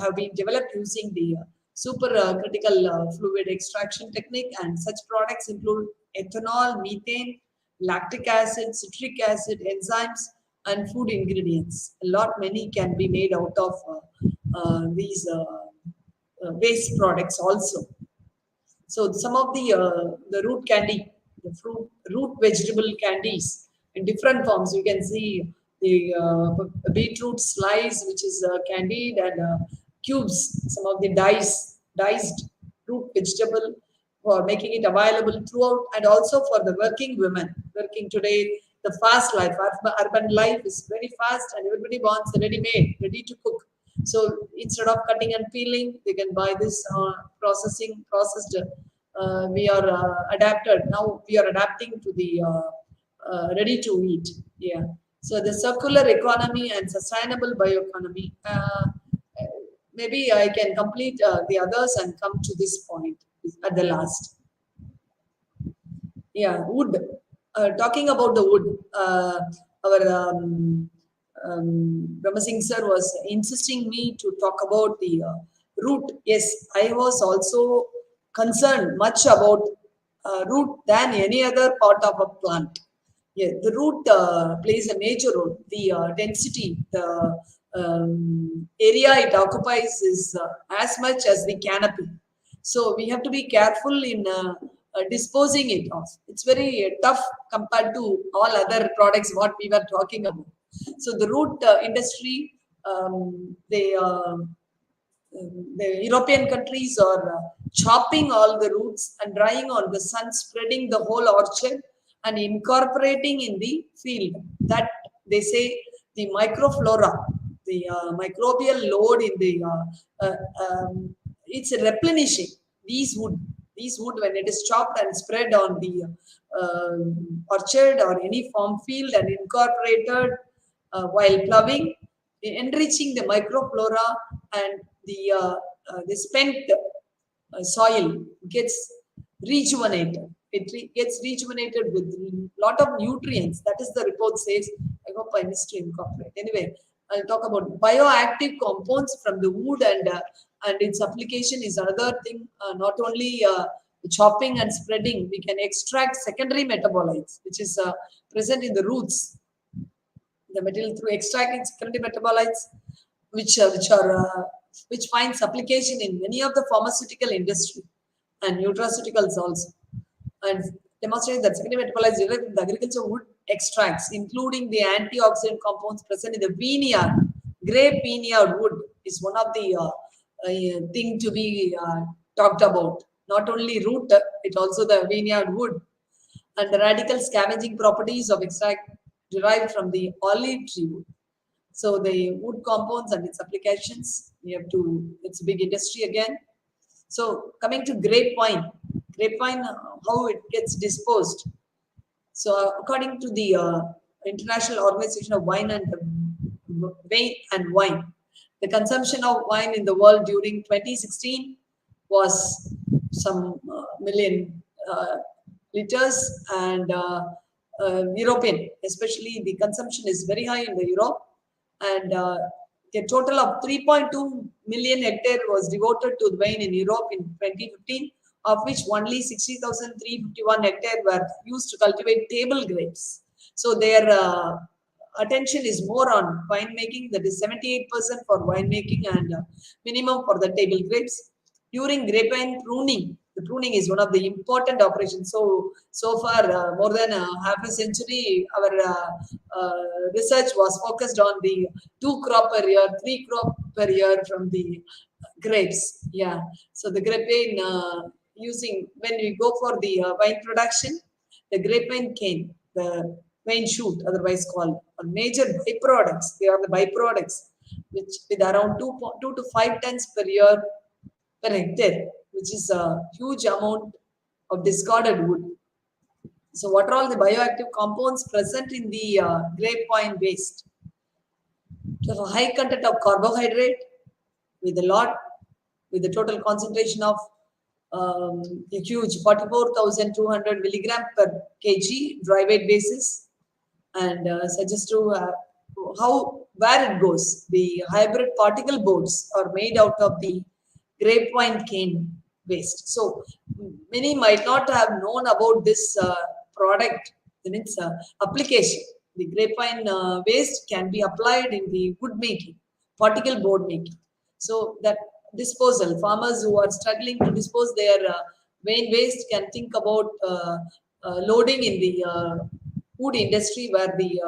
have been developed using the super critical fluid extraction technique, and such products include ethanol, methane, lactic acid, citric acid, enzymes, and food ingredients. Many can be made out of these waste products also. So some of the root candy, the root vegetable candies in different forms. You can see the beetroot slice, which is candied, and cubes, some of the diced root vegetable, for making it available throughout, and also for the working women working today. The fast life, urban life is very fast, and everybody wants ready-made, ready to cook. So instead of cutting and peeling, they can buy this processed. We are adapted now. We are adapting to the ready to eat. Yeah. So the circular economy and sustainable bioeconomy. Maybe I can complete the others and come to this point at the last. Yeah, wood. Talking about the wood, our Brahma Singh sir was insisting me to talk about the root. Yes, I was also concerned much about root than any other part of a plant. Yeah, the root plays a major role. The density, the area it occupies is as much as the canopy. So we have to be careful in disposing it off. It's very tough compared to all other products what we were talking about. So the root industry, the European countries are chopping all the roots and drying on the sun, spreading the whole orchard and incorporating in the field. That they say the microflora, the microbial load in the it's replenishing these wood. These wood, when it is chopped and spread on the orchard or any farm field and incorporated while ploughing, enriching the microflora, and the spent soil gets rejuvenated. It gets rejuvenated with a lot of nutrients. That is the report says. I hope I missed to incorporate. Anyway, I'll talk about bioactive compounds from the wood, and its application is another thing. Not only chopping and spreading, we can extract secondary metabolites, which is present in the roots. The material through extracting secondary metabolites, which finds application in many of the pharmaceutical industry and nutraceuticals also, and demonstrate that secondary metabolites derived from the agriculture wood extracts, including the antioxidant compounds present in the vineyard. Grape vineyard wood is one of the thing to be talked about. Not only root, it also the vineyard wood, and the radical scavenging properties of extract derived from the olive tree wood. So the wood compounds and its applications, it's a big industry again. So coming to grapevine, how it gets disposed. So according to the International Organization of Wine and Wine, the consumption of wine in the world during 2016 was some million liters, and European, especially the consumption is very high in the Europe, and a total of 3.2 million hectare was devoted to wine in Europe in 2015, of which only 60,351 hectare were used to cultivate table grapes. So their attention is more on winemaking, that is 78% for winemaking and minimum for the table grapes. During grapevine pruning, the pruning is one of the important operations. So far, more than half a century, our research was focused on the 2 crop per year, 3 crop per year from the grapes. Yeah. So the grapevine using, when we go for the wine production, the grapevine cane, the vine shoot, otherwise called, are major byproducts. They are the byproducts, which with around 2 to 5 tons per year per hectare, which is a huge amount of discarded wood. So what are all the bioactive compounds present in the grapevine waste? So a high content of carbohydrate with a total concentration of a huge 44,200 milligram per kg dry weight basis, and suggest to where it goes. The hybrid particle boards are made out of the grapevine cane waste. So many might not have known about this product in its application. The grapevine waste can be applied in the wood making, particle board making. So that disposal, farmers who are struggling to dispose their vine waste can think about loading in the wood industry, where the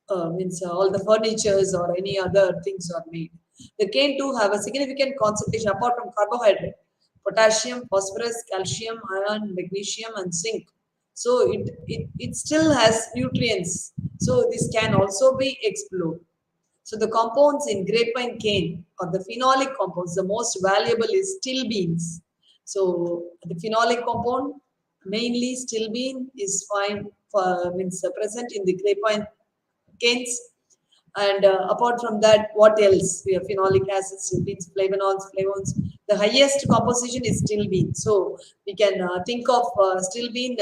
all the furnitures or any other things are made. The cane too have a significant concentration, apart from carbohydrate, potassium, phosphorus, calcium, iron, magnesium, and zinc. So it still has nutrients. So this can also be explored. So the compounds in grapevine cane, or the phenolic compounds, the most valuable is stilbenes. So the phenolic compound, mainly stilbene, is present in the grapevine canes. And apart from that, what else? We have phenolic acids, stilbenes, flavonols. The highest composition is stilbene. So we can think of stilbene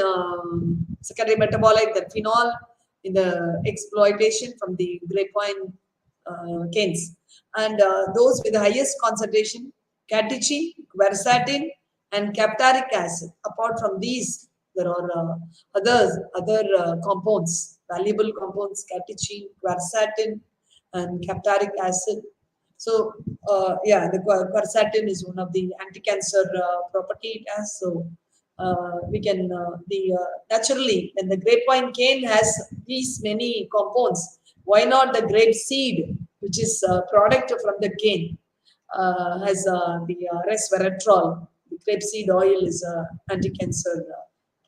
secondary metabolite, that phenol, in the exploitation from the grapevine canes. And those with the highest concentration, catechin, quercetin, and captaric acid. Apart from these, there are other compounds, valuable compounds, catechin, quercetin, and captaric acid. So the quercetin is one of the anti-cancer property it has. So we can naturally, when the grapevine cane has these many compounds, why not the grape seed, which is a product from the cane, has the resveratrol. The grape seed oil is anti-cancer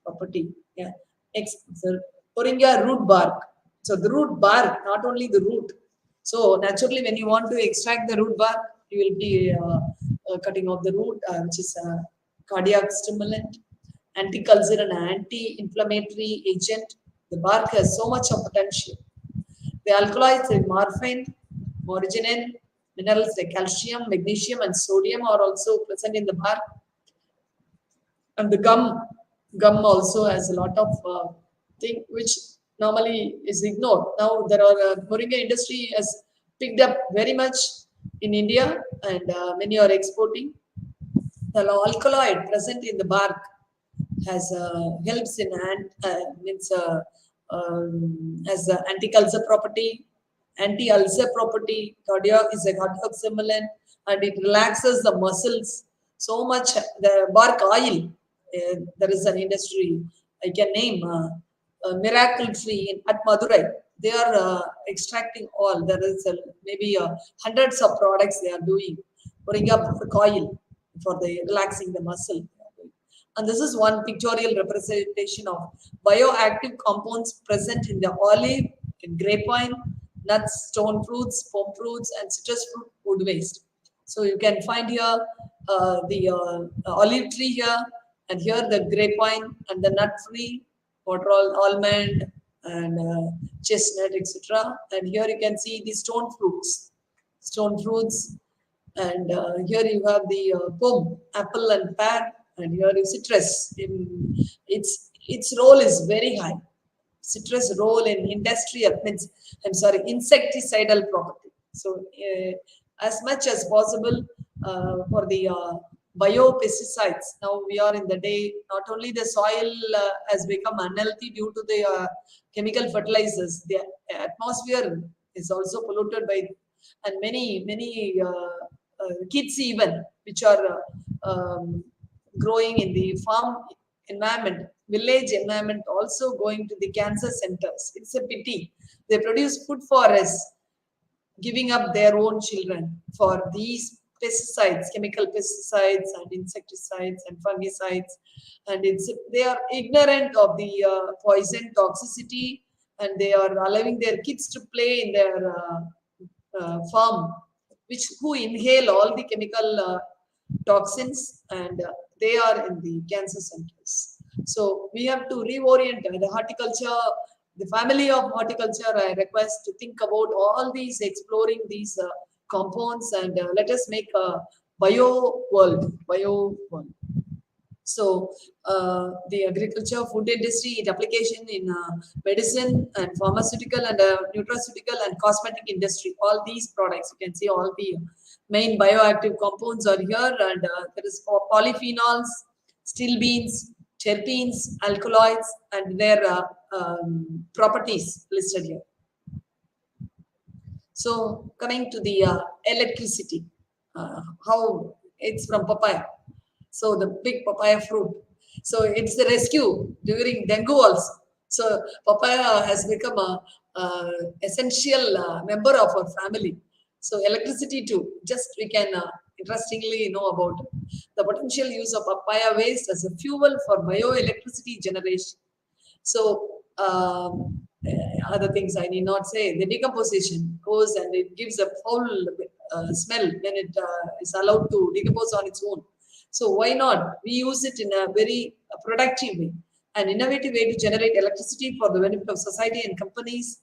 property. Yeah. Next, Moringa root bark. So the root bark, not only the root. So naturally, when you want to extract the root bark, you will be cutting off the root, which is cardiac stimulant, anti-ulcer and anti-inflammatory agent. The bark has so much of potential. The alkaloids like morphine, morginin, minerals like calcium, magnesium, and sodium are also present in the bark. And the gum also has a lot of thing which normally is ignored. Now there are moringa industry has picked up very much in India, and many are exporting. The alkaloid present in the bark has helps in has anti-ulcer property, anti-ulcer property. Cardiac is a cardiac stimulant, and it relaxes the muscles so much. The bark oil, there is an industry I can name, Miracle Tree at Madurai. They are extracting oil. There is maybe hundreds of products they are doing, putting up the coil for the relaxing the muscle. And this is one pictorial representation of bioactive compounds present in the olive, in grapevine, nuts, stone fruits, palm fruits, and citrus fruit wood waste. So you can find here the olive tree here, and here the grapevine and the nut tree, almond and chestnut, etc. And here you can see the stone fruits, and here you have the plum, apple and pear, and here is citrus. Its role is very high. Citrus role in industrial means, insecticidal property. So as much as possible for the biopesticides. Now we are in the day, not only the soil has become unhealthy due to the chemical fertilizers, the atmosphere is also polluted by, and many kids even, which are growing in the farm environment, village environment, also going to the cancer centers. It's a pity. They produce food for us, giving up their own children for these pesticides, chemical pesticides and insecticides and fungicides, and they are ignorant of the poison toxicity, and they are allowing their kids to play in their farm, who inhale all the chemical toxins, and they are in the cancer centers. So we have to reorient the horticulture, the family of horticulture. I request to think about all these, exploring these compounds, and let us make a bio world. So the agriculture, food industry, its application in medicine and pharmaceutical and nutraceutical and cosmetic industry, all these products, you can see all the main bioactive compounds are here, and there is polyphenols, steel beans, terpenes, alkaloids, and their properties listed here. So coming to the electricity, how it's from papaya. So the big papaya fruit. So it's the rescue during dengue also. So papaya has become a essential member of our family. So electricity too. Just we can interestingly know about the potential use of papaya waste as a fuel for bioelectricity generation. So other things I need not say. The decomposition goes and it gives a foul smell when it is allowed to decompose on its own. So why not? We use it in a very productive way, an innovative way to generate electricity for the benefit of society and companies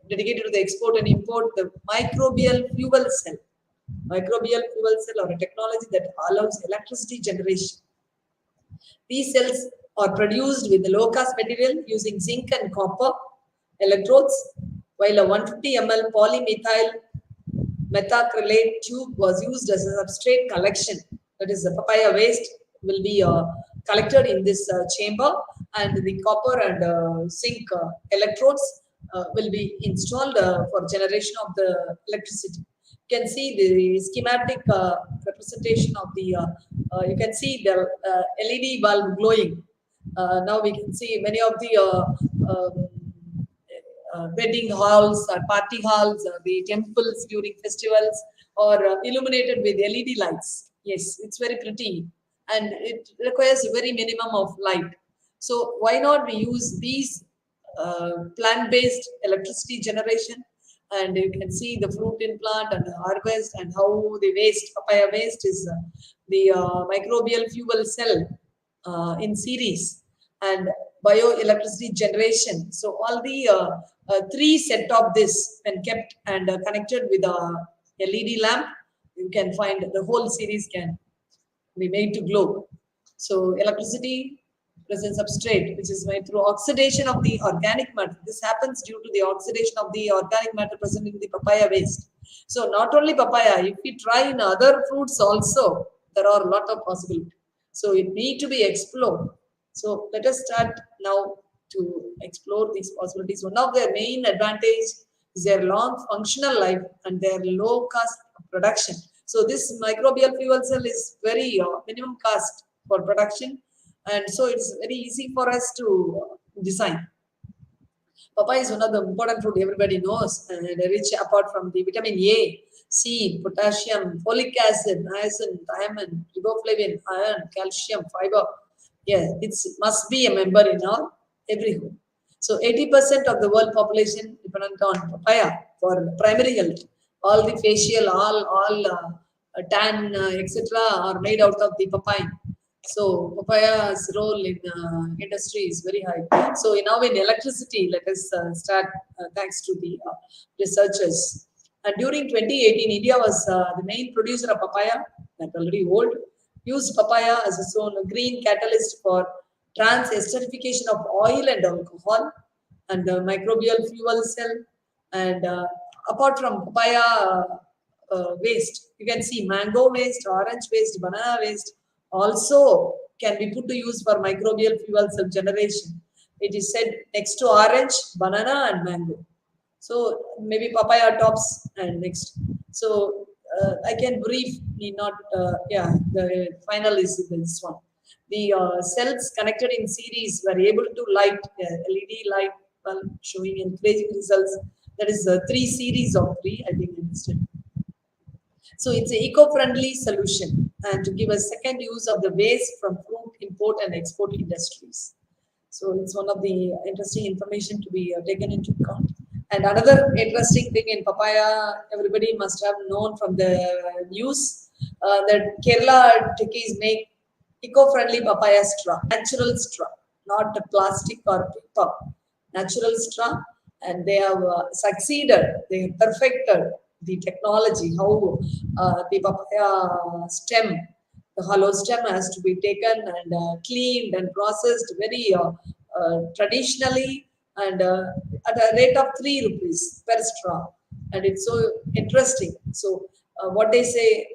dedicated to the export and import. The microbial fuel cell. Microbial fuel cell, or a technology that allows electricity generation. These cells are produced with low-cost material using zinc and copper electrodes, while a 150 ml polymethyl methacrylate tube was used as a substrate collection. That is, the papaya waste will be collected in this chamber, and the copper and zinc electrodes will be installed for generation of the electricity. You can see the schematic representation of the, you can see the LED bulb glowing. Now we can see many of the wedding halls or party halls or the temples during festivals are illuminated with LED lights. Yes, it's very pretty, and it requires a very minimum of light. So why not we use these plant-based electricity generation, and you can see the fruit in plant and the harvest and how the waste, papaya waste is the microbial fuel cell in series and bioelectricity generation. So all the three set of this when kept and connected with a LED lamp, you can find the whole series can be made to glow. So electricity present substrate, which is made through oxidation of the organic matter. This happens due to the oxidation of the organic matter present in the papaya waste. So not only papaya, if we try in other fruits also, there are a lot of possibilities. So it need to be explored. So let us start now to explore these possibilities. One of their main advantage is their long functional life and their low cost of production. So this microbial fuel cell is very minimum cost for production, and so it's very easy for us to design. Papaya is one of the important fruit everybody knows, and rich apart from the vitamin A, C, potassium, folic acid, niacin, thiamine, riboflavin, iron, calcium, fiber. Yeah, it must be a member in our every home. So 80% of the world population dependent on papaya for primary health. All the facial, all tan, etc. are made out of the papaya. So papaya's role in industry is very high. So now in electricity, let us start thanks to the researchers. And during 2018, India was the main producer of papaya, that already old, used papaya as its own green catalyst for trans-esterification of oil and alcohol and the microbial fuel cell. And apart from papaya waste, you can see mango waste, orange waste, banana waste also can be put to use for microbial fuel cell generation. It is said next to orange, banana and mango. So maybe papaya tops and next. So I can brief, need not, the final is this one. The cells connected in series were able to light LED light bulb showing encouraging results. That is 3 series of 3, I think I understand. So it's an eco-friendly solution and to give a second use of the waste from fruit import and export industries. So it's one of the interesting information to be taken into account. And another interesting thing in papaya, everybody must have known from the news that Kerala techies make eco-friendly papaya straw, natural straw, not plastic or paper, natural straw. And they have succeeded, they have perfected the technology, how the papaya stem, the hollow stem has to be taken and cleaned and processed very traditionally and at a rate of 3 rupees per straw. And it's so interesting. So what they say,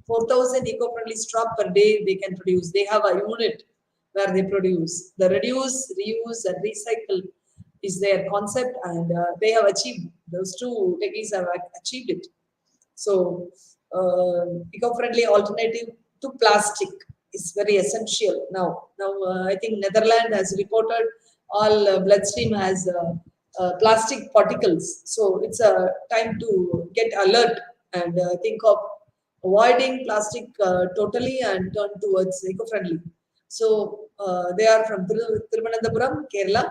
4,000 eco-friendly straw per day they can produce. They have a unit where they produce. The reduce, reuse and recycle is their concept, and they have achieved, those two techies have achieved it. So eco-friendly alternative to plastic is very essential now. I think Netherlands has reported all bloodstream has plastic particles. So it's a time to get alert and think of avoiding plastic totally and turn towards eco-friendly. So they are from Thiruvananthapuram, Kerala,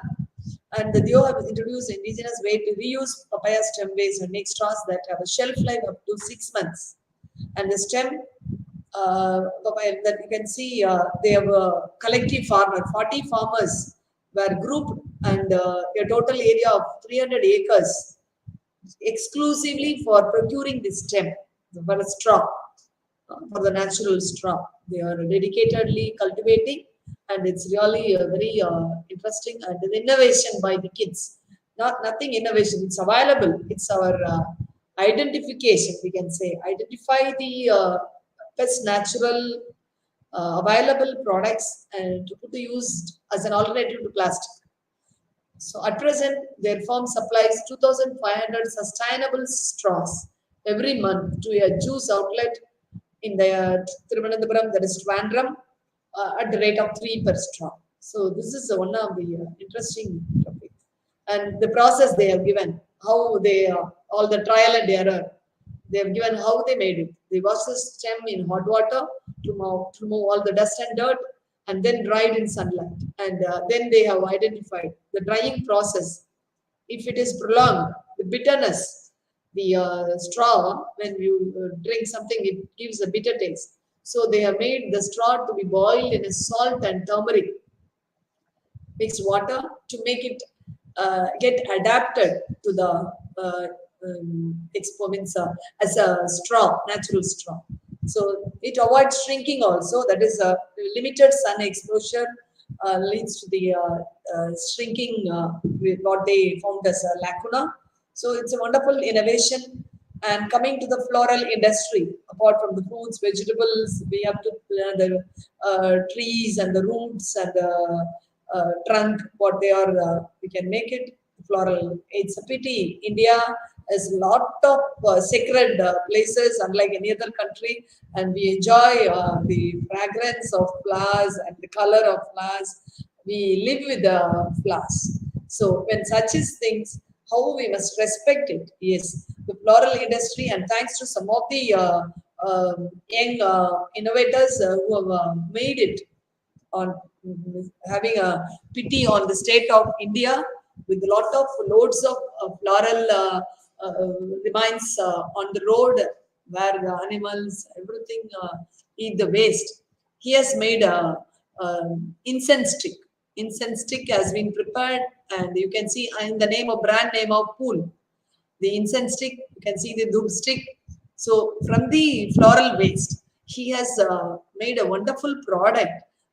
and they have introduced indigenous way to reuse papaya stem waste and make straws that have a shelf life up to 6 months. And the stem papaya that you can see, they have a collective farmer, 40 farmers were grouped and a total area of 300 acres exclusively for procuring this stem for a straw, for the natural straw. They are dedicatedly cultivating, and it's really very interesting and an innovation by the kids. Nothing innovation, it's available. It's our identification, we can say. Identify the best natural available products and to put to use as an alternative to plastic. So at present, their firm supplies 2,500 sustainable straws every month to a juice outlet in the Thiruvananthapuram, that is Trivandrum, at the rate of 3 per straw. So this is one of the interesting topics. And the process they have given, how they, all the trial and error, they have given how they made it. They wash the stem in hot water to remove all the dust and dirt, and then dried in sunlight. And then they have identified the drying process. if it is prolonged, the bitterness, the straw, when you drink something, it gives a bitter taste. So they have made the straw to be boiled in a salt and turmeric mixed water to make it get adapted to the as a straw, natural straw. So it avoids shrinking also. That is a limited sun exposure leads to the shrinking, with what they found as a lacuna. So it's a wonderful innovation. And coming to the floral industry, apart from the fruits, vegetables, we have to the trees and the roots and the trunk, what they are, we can make it floral. It's a pity India has a lot of sacred places, unlike any other country, and we enjoy the fragrance of flowers and the color of flowers. We live with the flowers. So when such is things, how we must respect it. Yes, the floral industry, and thanks to some of the young innovators who have made it on having a pity on the state of India with a lot of loads of floral remains on the road where the animals, everything eat the waste. He has made a incense stick. Incense stick has been prepared, and you can see in the name of brand name of Pool, the incense stick, you can see the dhoop stick. So from the floral waste, he has made a wonderful product,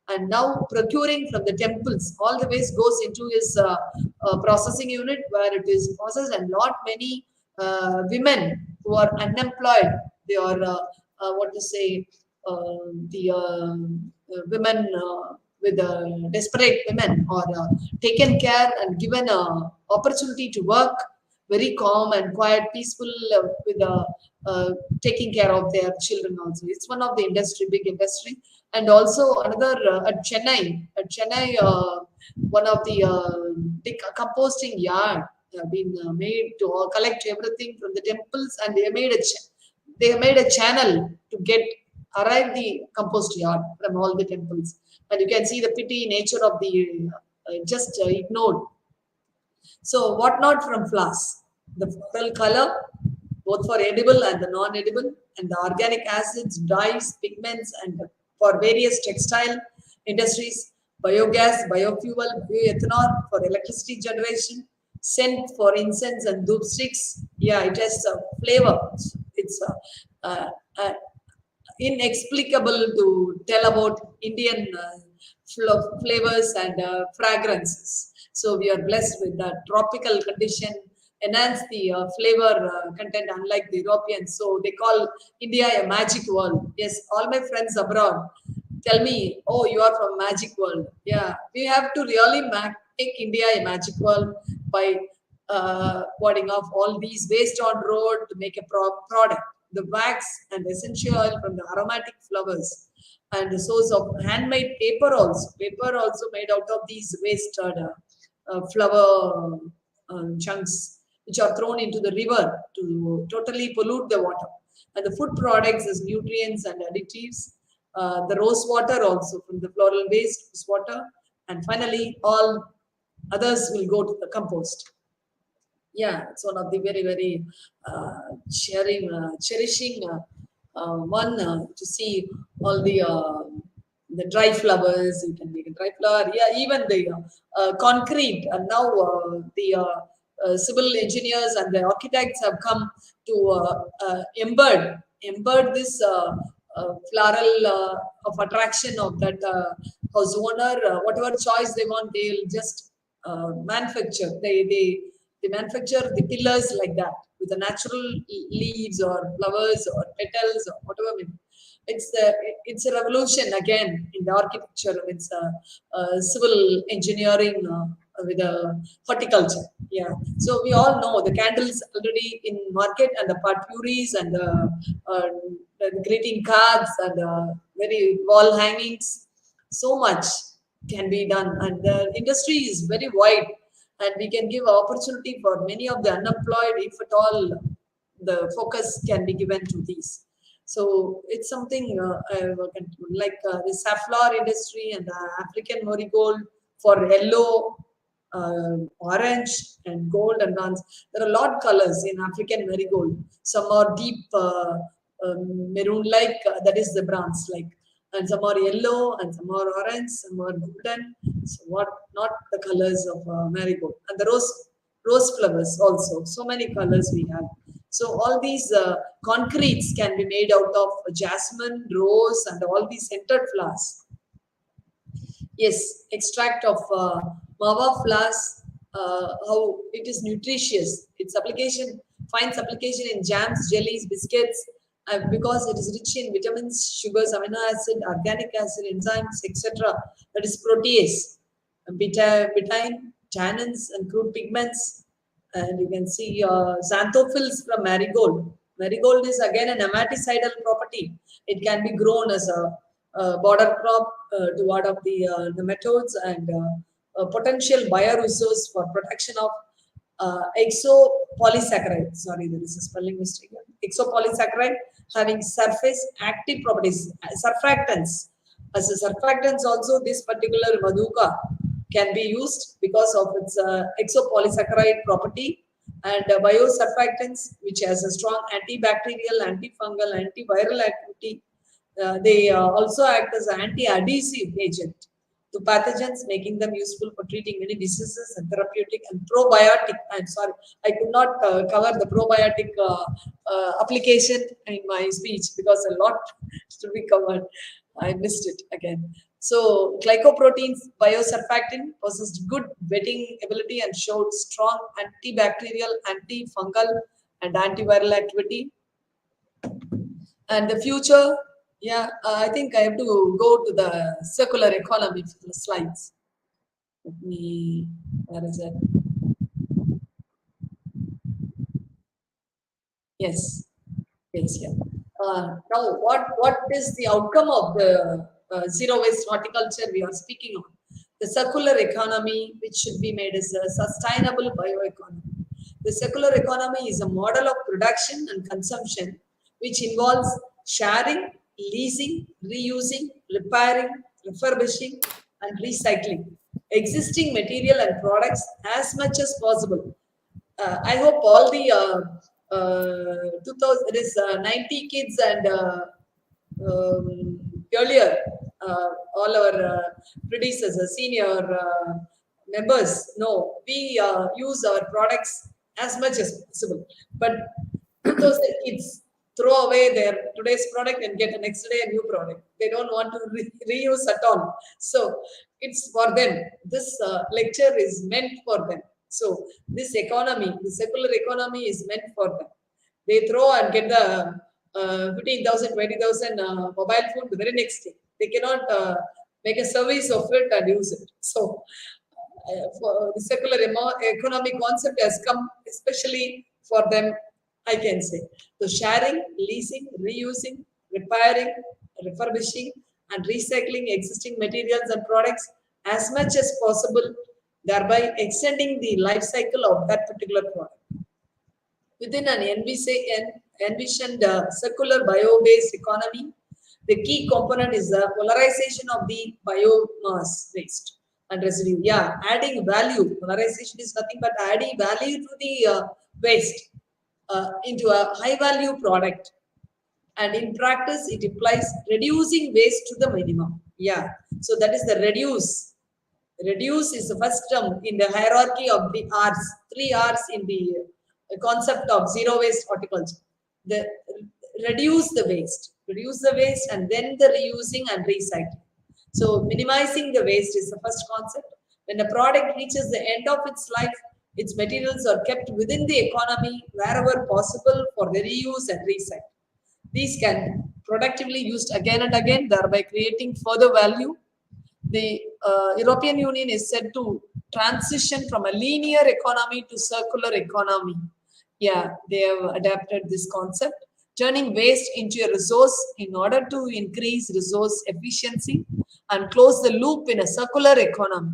and now procuring from the temples, all the waste goes into his processing unit where it is processed, and not many women who are unemployed, they are what to say, the women with desperate women are taken care and given opportunity to work very calm and quiet, peaceful, with taking care of their children also. It's one of the industry, big industry. And also another at Chennai, one of the big composting yard been made to collect everything from the temples, and they made a channel to get arrive the compost yard from all the temples. And you can see the pity nature of the just ignored. So what not from flowers? The floral color, both for edible and the non-edible, and the organic acids, dyes, pigments, and for various textile industries, biogas, biofuel, bioethanol for electricity generation, scent for incense and dhoop sticks. Yeah, it has a flavor. It's inexplicable to tell about Indian flavors and fragrances. So we are blessed with the tropical condition, enhance the flavor content, unlike the Europeans. So they call India a magic world. Yes, all my friends abroad tell me, oh, you are from magic world. Yeah, we have to really make India a magic world by warding off all these waste on road to make a product. The wax and essential oil from the aromatic flowers, and the source of handmade paper also. Paper also made out of these waste flower chunks, which are thrown into the river to totally pollute the water. And the food products as nutrients and additives. The rose water also from the floral waste is water. And finally, all others will go to the compost. Yeah, it's one of the very, very cherishing one to see all the dry flowers. You can make a dry flower. Yeah, even the concrete. And now the civil engineers and the architects have come to embed this floral of attraction of that house owner. Whatever choice they want, they'll just manufacture. They manufacture the pillars like that with the natural leaves or flowers or petals or whatever. It's a revolution again in the architecture. It's a civil engineering with a horticulture. Yeah. So we all know the candles already in market, and the potpourris and the greeting cards and very wall hangings. So much can be done, and the industry is very wide, and we can give opportunity for many of the unemployed, if at all the focus can be given to these. So it's something like the safflower industry and the African marigold for yellow orange and gold and bronze. There are a lot of colors in African marigold. Some are deep maroon-like, that is the bronze-like, and some are yellow, and some are orange, some are golden. So what? Not the colors of marigold, and the rose flowers also. So many colors we have. So all these concretes can be made out of jasmine, rose, and all these scented flowers. Yes, extract of mawa flowers, how it is nutritious. Its application finds application in jams, jellies, biscuits, because it is rich in vitamins, sugars, amino acid, organic acid, enzymes, etc. That is protease, betaine, tannins, and crude pigments. And you can see xanthophylls from marigold. Marigold is again an nematicidal property. It can be grown as a border crop to ward off the nematodes, and a potential bioresource for protection of exopolysaccharide. Sorry, there is a spelling mistake. Exopolysaccharide having surface active properties, surfactants. As a surfactants also, this particular maduka can be used because of its exopolysaccharide property, and biosurfactants, which has a strong antibacterial, antifungal, antiviral activity. They also act as an anti-adhesive agent to pathogens, making them useful for treating many diseases, and therapeutic and probiotic. I'm sorry, I could not cover the probiotic application in my speech because a lot to be covered. I missed it again. So glycoproteins biosurfactant possessed good wetting ability and showed strong antibacterial, antifungal, and antiviral activity. And the future, yeah, I think I have to go to the circular economy slides. Let me, where is it? Yes, yes, yeah. Now, what is the outcome of the zero waste horticulture we are speaking on? The circular economy, which should be made as a sustainable bioeconomy. The circular economy is a model of production and consumption which involves sharing, leasing, reusing, repairing, refurbishing, and recycling existing material and products as much as possible. I hope all the 2000, it is 90 kids and earlier, all our predecessors, senior members know we use our products as much as possible. But 2000 kids throw away their today's product and get the next day a new product. They don't want to reuse at all. So it's for them. This lecture is meant for them. So this economy, the circular economy is meant for them. They throw and get the 15,000, 20,000 mobile phone the very next day. They cannot make a service of it and use it. So for the circular economy concept has come especially for them, I can say. So sharing, leasing, reusing, repairing, refurbishing, and recycling existing materials and products as much as possible, thereby extending the life cycle of that particular product. Within an envisioned circular bio-based economy, the key component is the polarization of the biomass waste and residue. Yeah, adding value. Polarization is nothing but adding value to the waste into a high-value product. And in practice, it implies reducing waste to the minimum. Yeah, so that is the reduce. Reduce is the first term in the hierarchy of the R's, 3 R's in the concept of zero waste horticulture. The reduce the waste, and then the reusing and recycling. So minimizing the waste is the first concept. When a product reaches the end of its life, its materials are kept within the economy wherever possible for the reuse and recycle. These can productively used again and again, thereby creating further value. The European Union is said to transition from a linear economy to circular economy. Yeah, they have adapted this concept, turning waste into a resource in order to increase resource efficiency and close the loop in a circular economy.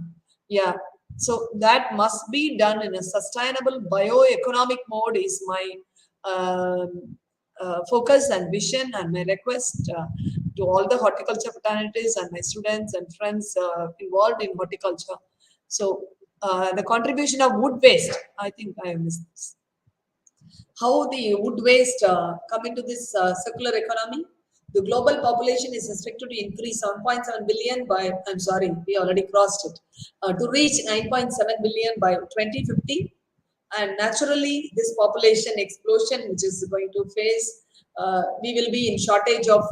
Yeah, so that must be done in a sustainable bioeconomic mode is my focus and vision and my request to all the horticulture fraternities and my students and friends involved in horticulture. So the contribution of wood waste. I think I missed this. How the wood waste come into this circular economy. The global population is expected to increase 7.7 billion by, I'm sorry, we already crossed it, to reach 9.7 billion by 2050. And naturally, this population explosion, which is going to face, we will be in shortage of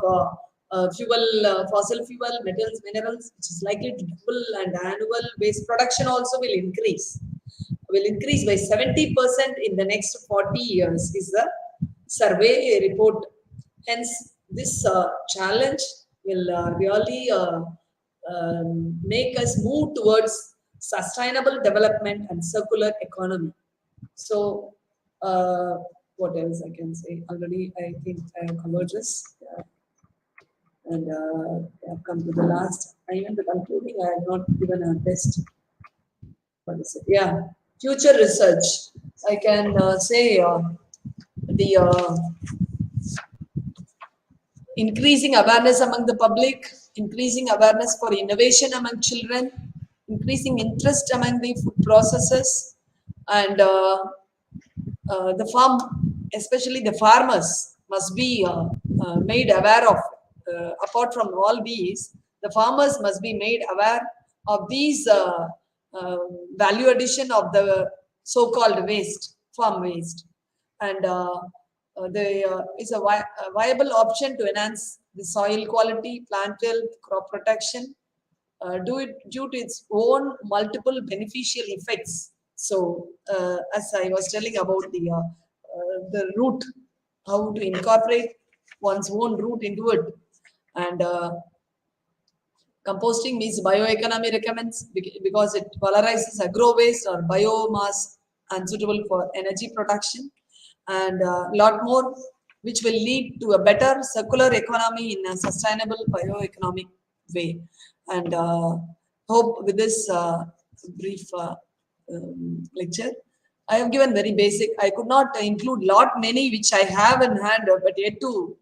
fossil fuel, metals, minerals, which is likely to double, and annual waste production also will increase by 70% in the next 40 years is the survey report. Hence, this challenge will really make us move towards sustainable development and circular economy. So, what else I can say? Already, I think I have covered this. And I have come to the last. Even the concluding, I have not given a best. What is it? Yeah, future research. I can say the increasing awareness among the public, increasing awareness for innovation among children, increasing interest among the food processors, and the farm, especially the farmers, must be made aware of. Apart from all these, the farmers must be made aware of these value addition of the so-called waste, farm waste, and is a viable option to enhance the soil quality, plant health, crop protection, due to its own multiple beneficial effects. So, as I was telling about the root, how to incorporate one's own root into it, and composting means bioeconomy recommends because it valorizes agro waste or biomass and suitable for energy production, and a lot more, which will lead to a better circular economy in a sustainable bioeconomic way. And hope with this brief lecture, I have given very basic. I could not include many which I have in hand, but yet to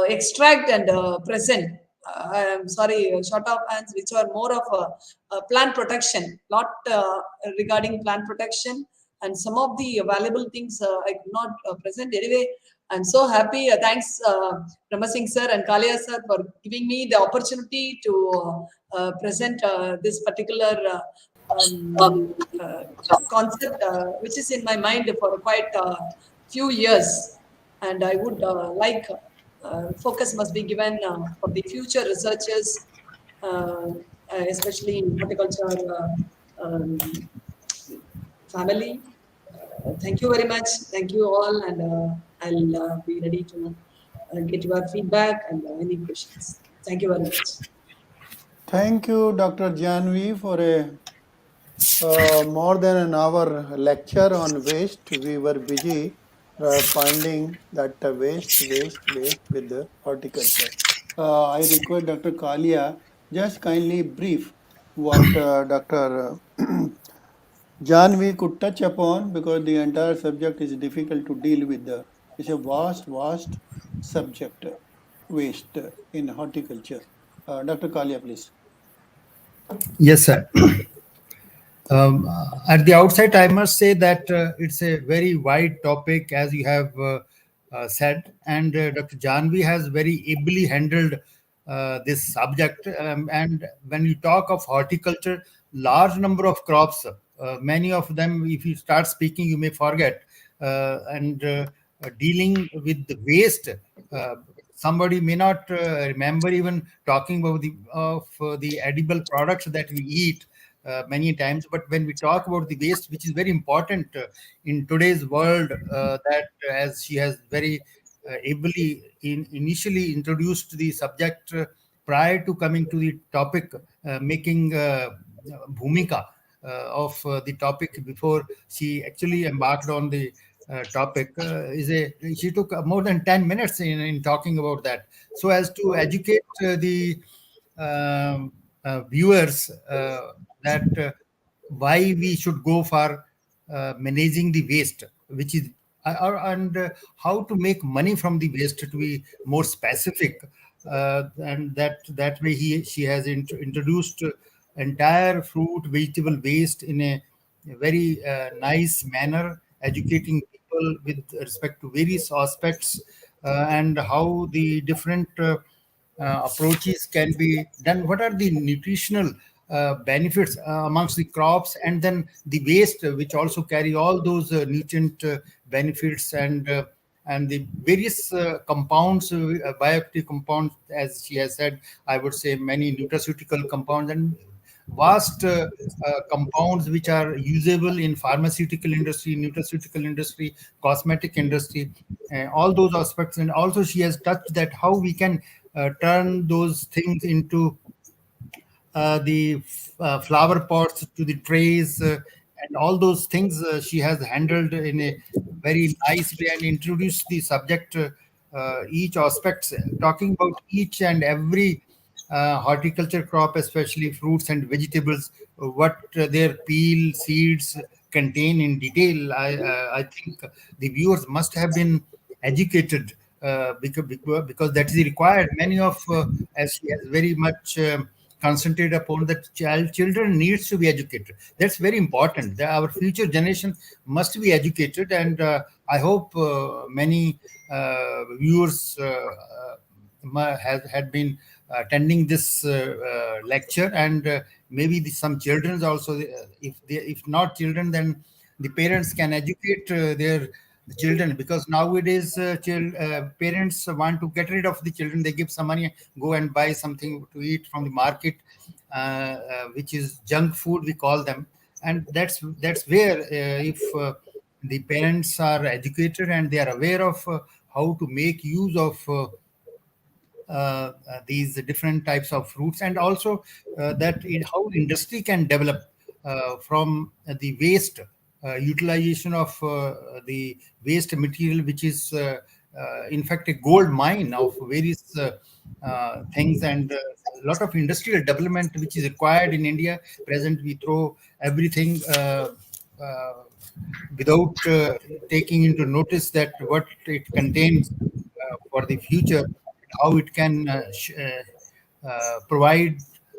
extract and present. I am sorry, short of hands, which are more of a plant protection, not regarding plant protection, and some of the valuable things I could not present. Anyway, I'm so happy. Thanks, Brahma Singh sir and Kalia sir, for giving me the opportunity to present this particular concept, which is in my mind for quite a few years. And I would like focus must be given for the future researchers, especially in horticulture family. Thank you very much. Thank you all, and I'll be ready to get your feedback and any questions. Thank you very much. Thank you, Dr. Janvi, for a more than an hour lecture on waste. We were busy finding that waste with the horticulture. I request Dr. Kalia just kindly brief what Dr. Janvi could touch upon, because the entire subject is difficult to deal with. It's a vast subject, waste in horticulture. Dr. Kalia, please. Yes, sir. At the outset, I must say that it's a very wide topic, as you have said, and Dr. Janvi has very ably handled this subject. And when you talk of horticulture, large number of crops, many of them, if you start speaking, you may forget. And dealing with the waste, somebody may not remember even talking about the edible products that we eat many times. But when we talk about the waste, which is very important in today's world, that as she has very ably initially introduced the subject prior to coming to the topic, making bhumika of the topic before she actually embarked on the topic, she took more than 10 minutes in talking about that, so as to educate the viewers that why we should go for managing the waste, which is and how to make money from the waste, to be more specific. And that way she has introduced entire fruit vegetable waste in a very nice manner, educating people with respect to various aspects and how the different approaches can be done. What are the nutritional benefits amongst the crops, and then the waste, which also carry all those nutrient benefits and the various compounds, bioactive compounds, as she has said, I would say many nutraceutical compounds and vast compounds which are usable in pharmaceutical industry, nutraceutical industry, cosmetic industry, all those aspects. And also she has touched that how we can turn those things into the flower pots, to the trays, and all those things she has handled in a very nice way and introduced the subject, each aspects, talking about each and every horticulture crop, especially fruits and vegetables, what their peel, seeds contain in detail. I think the viewers must have been educated because that is required. Many of, as she has very much concentrate upon that children needs to be educated. That's very important. Our future generation must be educated, and I hope many viewers had been attending this lecture, and maybe some children also. If not children, then the parents can educate their children, because nowadays parents want to get rid of the children. They give some money, go and buy something to eat from the market, which is junk food, we call them. And that's where if the parents are educated and they are aware of how to make use of these different types of fruits, and also how industry can develop from the waste, utilization of the waste material, which is in fact a gold mine of various things, and a lot of industrial development which is required in India. Present, we throw everything uh, without taking into notice that what it contains for the future, how it can provide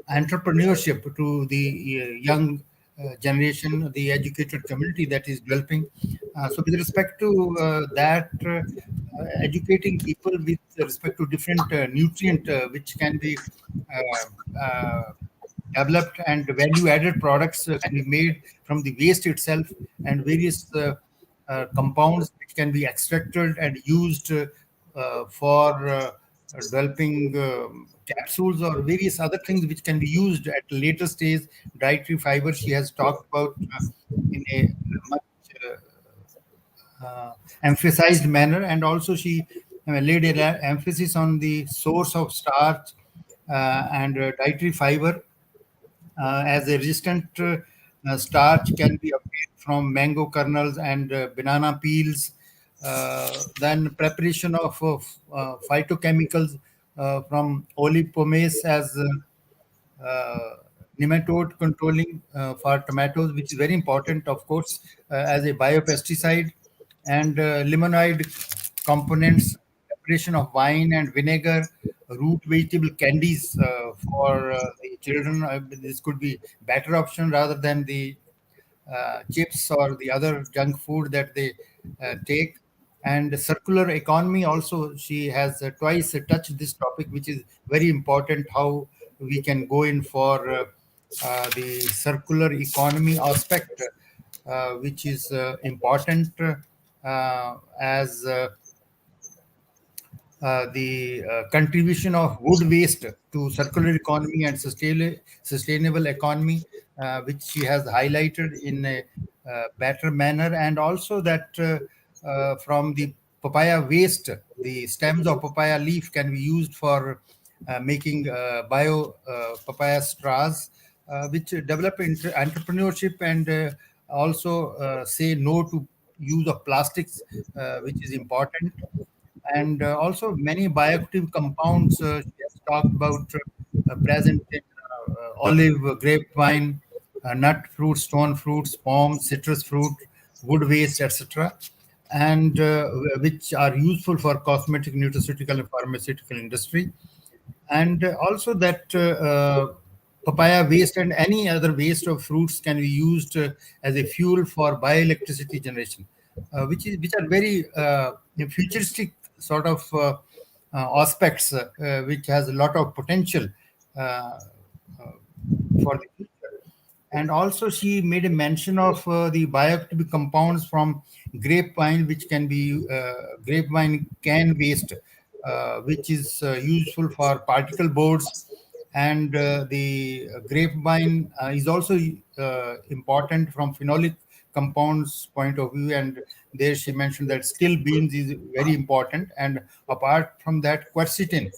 entrepreneurship to the young generation, the educated community that is developing. So, with respect to that, educating people with respect to different nutrient which can be developed, and value added products can be made from the waste itself, and various compounds which can be extracted and used for developing capsules or various other things which can be used at a later stage. Dietary fiber she has talked about in a much emphasized manner, and also she laid an emphasis on the source of starch and dietary fiber, as a resistant starch can be obtained from mango kernels and banana peels. Then preparation of phytochemicals from olive pomace as nematode controlling for tomatoes, which is very important, of course, as a biopesticide, and limonoid components, preparation of wine and vinegar, root vegetable candies for the children. This could be better option rather than the chips or the other junk food that they take. And circular economy also, she has twice touched this topic, which is very important, how we can go in for the circular economy aspect, which is important as the contribution of wood waste to circular economy and sustainable economy, which she has highlighted in a better manner. And also that from the papaya waste, the stems of papaya leaf can be used for making bio papaya straws, which develop entrepreneurship, and also say no to use of plastics, which is important. And also many bioactive compounds she has talked about, present in olive, grapevine, nut fruit, stone fruits, palm, citrus fruit, wood waste, etc., and which are useful for cosmetic, nutraceutical, and pharmaceutical industry. And also that papaya waste and any other waste of fruits can be used as a fuel for bioelectricity generation, which are very futuristic sort of aspects, which has a lot of potential uh, for the future. And also, she made a mention of the bioactive compounds from grapevine, which can be grapevine can waste, which is useful for particle boards. And the grapevine is also important from phenolic compounds point of view. And there she mentioned that still beans is very important. And apart from that, quercetin,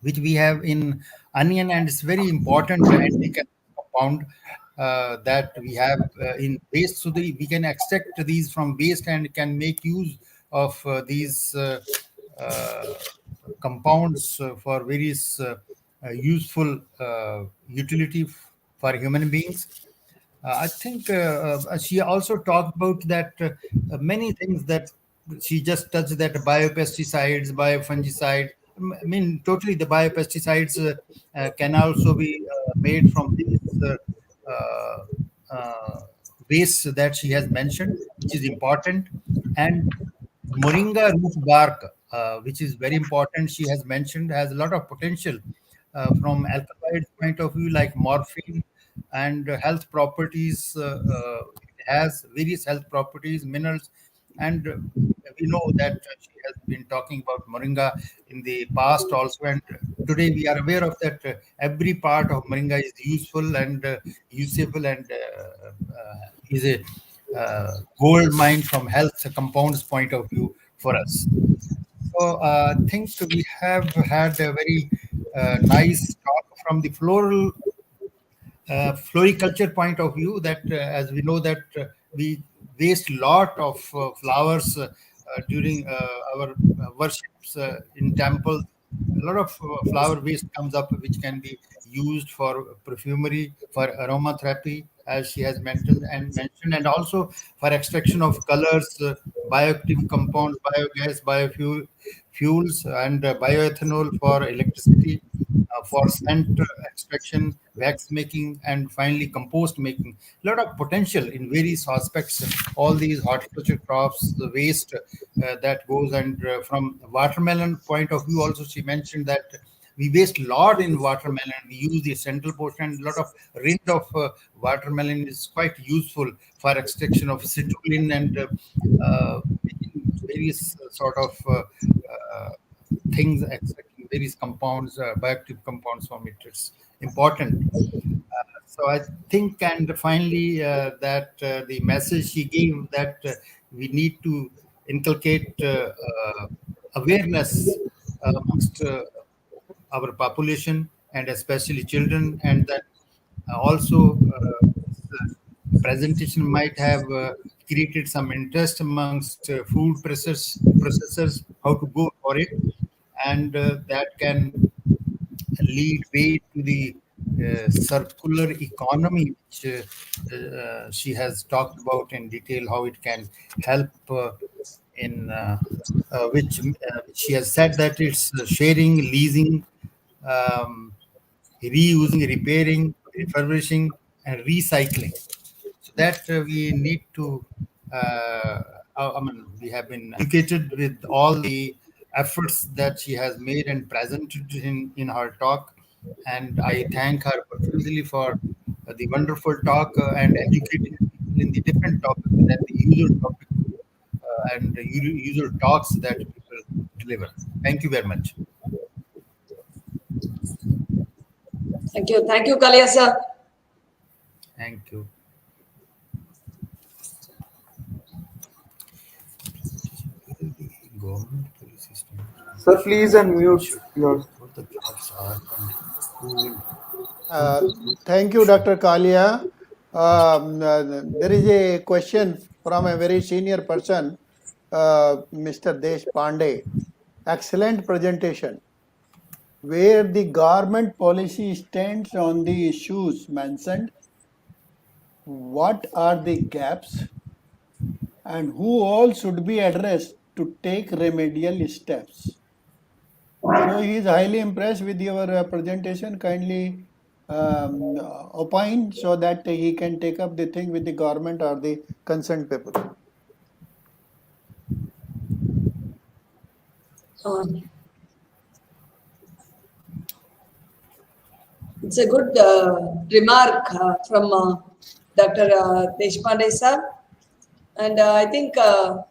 which we have in onion, and it's very important anti compound that we have in waste. So we can extract these from waste and can make use of these uh, compounds for various useful utility for human beings. I think she also talked about that many things that she just touched, that biopesticides, biofungicides. I mean, totally the biopesticides can also be made from these uh, uh, waste that she has mentioned, which is important. And moringa root bark, which is very important, she has mentioned, has a lot of potential from alkaloid point of view, like morphine, and health properties. It has various health properties, minerals, and we know that she has been talking about moringa in the past also, and today we are aware of that. Every part of moringa is useful and usable, and is a gold mine from health compounds point of view for us. So I think we have had a very nice talk from the floriculture point of view, that as we know that we waste a lot of flowers during our worships in temples. A lot of flower waste comes up, which can be used for perfumery, for aromatherapy, as she has mentioned, and also for extraction of colors, bioactive compounds, biogas, fuels, and bioethanol for electricity, for scent extraction, wax making, and finally compost making. A lot of potential in various aspects. All these horticulture crops, the waste that goes, and from watermelon point of view, also she mentioned that we waste a lot in watermelon. We use the central portion, and a lot of rind of watermelon is quite useful for extraction of citrulline and making various sort of things, extracting various compounds, bioactive compounds from it. It's important. So I think, and finally, that the message she gave, that we need to inculcate awareness amongst our population, and especially children, and that also this presentation might have created some interest amongst food processors how to go for it, and that can lead way to the circular economy, which she has talked about in detail, how it can help in which she has said that it's sharing, leasing, um, reusing, repairing, refurbishing, and recycling. So that we need to, I mean, we have been educated with all the efforts that she has made and presented in her talk. And I thank her profusely for the wonderful talk and educating people in the different topics, that the usual topic and the usual talks that people deliver. Thank you very much. Thank you, Kalia sir. Thank you. Government policy system. Sir, please unmute yours. What the jobs are and who Thank you, Dr. Kalia. There is a question from a very senior person, Mr. Desh Pandey. Excellent presentation, where the government policy stands on the issues mentioned, what are the gaps, and who all should be addressed to take remedial steps. So he is highly impressed with your presentation. Kindly opine so that he can take up the thing with the government or the concerned people. Um, it's a good remark from Dr. Deshpande sir. And I think the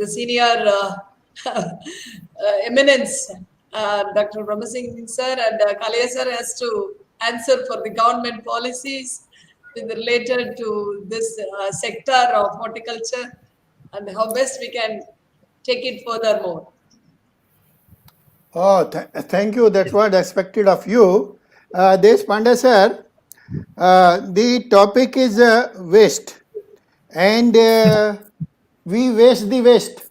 senior eminence, Dr. Brahma Singh sir and Kalia sir has to answer for the government policies with related to this sector of horticulture and how best we can take it furthermore. Oh, thank you. That's what I expected of you. Deshpande sir, the topic is waste, and we waste the waste.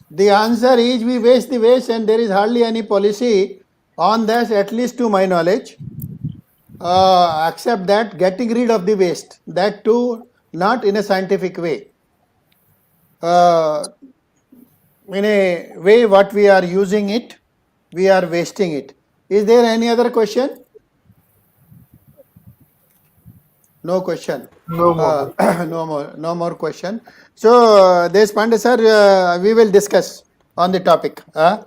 The answer is we waste the waste, and there is hardly any policy on that, at least to my knowledge, except that getting rid of the waste, that too not in a scientific way. In a way what we are using it, we are wasting it. Is there any other question? No question. No more. No more question. So, Deshpande sir, we will discuss on the topic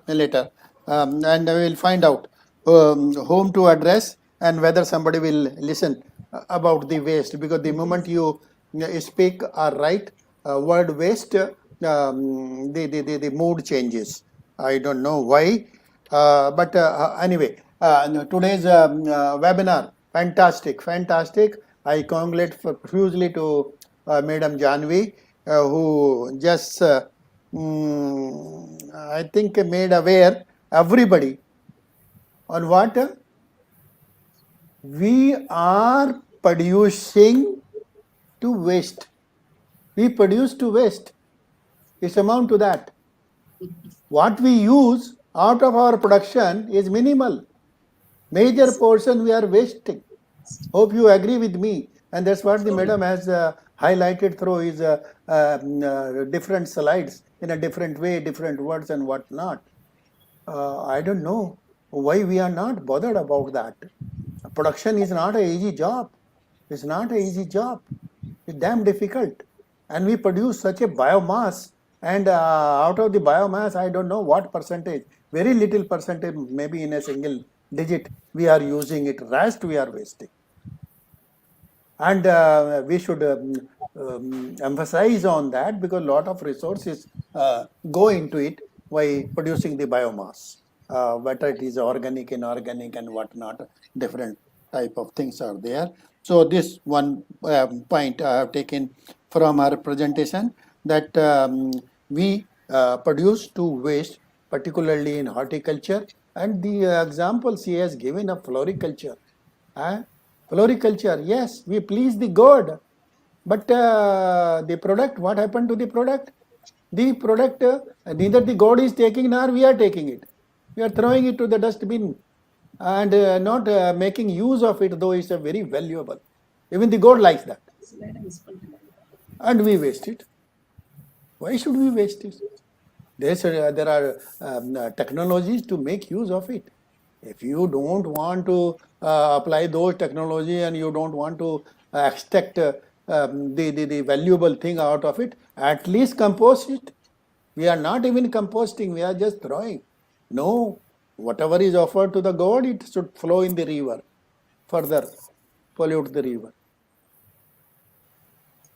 later, and we will find out whom to address and whether somebody will listen about the waste. Because the moment you speak or write word waste, the mood changes. I don't know why, but anyway, today's webinar, fantastic. I congratulate profusely to Madam Janavi, who just, I think, made aware everybody on what we are producing to waste. We produce to waste. It's amount to that. What we use out of our production is minimal. Major portion we are wasting. Hope you agree with me, and that's what the madam has highlighted through his different slides in a different way, different words and what not. I don't know why we are not bothered about that. Production is not an easy job. It's not an easy job. It's damn difficult, and we produce such a biomass. And out of the biomass, I don't know what percentage, very little percentage, maybe in a single digit, we are using it. Rest we are wasting. And we should emphasize on that, because a lot of resources go into it by producing the biomass, whether it is organic, inorganic and whatnot, different type of things are there. So this one point I have taken from our presentation, that we produce to waste, particularly in horticulture, and the examples he has given of floriculture. Floriculture, yes, we please the God, but the product, what happened to the product? The product, neither the God is taking nor we are taking it. We are throwing it to the dustbin and not making use of it, though it's a very valuable. Even the God likes that. And we waste it. Why should we waste it? There are technologies to make use of it. If you don't want to apply those technology and you don't want to extract the valuable thing out of it, at least compost it. We are not even composting, we are just throwing. No, whatever is offered to the God, it should flow in the river, further pollute the river.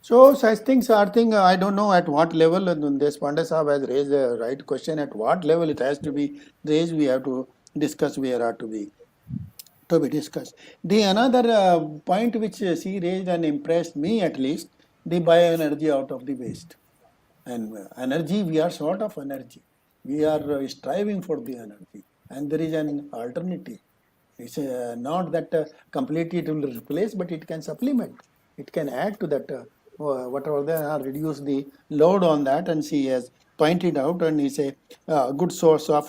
So such things are I don't know at what level, and Deshpande Sahab has raised the right question, at what level it has to be raised, we have to discuss where are to be discussed. The another point which she raised and impressed me at least, the bioenergy out of the waste. And energy, we are short of energy. We are striving for the energy, and there is an alternative. It's not that completely it will replace, but it can supplement. It can add to that whatever they are, reduce the load on that. And she has pointed out, and is a good source of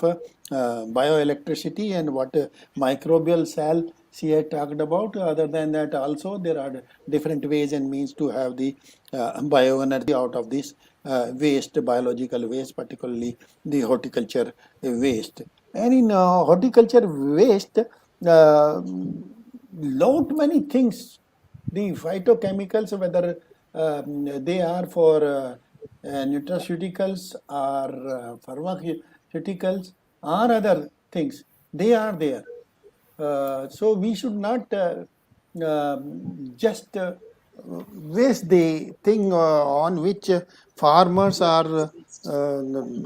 bioelectricity, and what microbial cell she had talked about. Other than that, also there are different ways and means to have the bioenergy out of this waste, biological waste, particularly the horticulture waste. And in horticulture waste, lot many things. The phytochemicals, whether they are for nutraceuticals or pharmaceuticals or other things, they are there. So we should not just waste the thing on which farmers or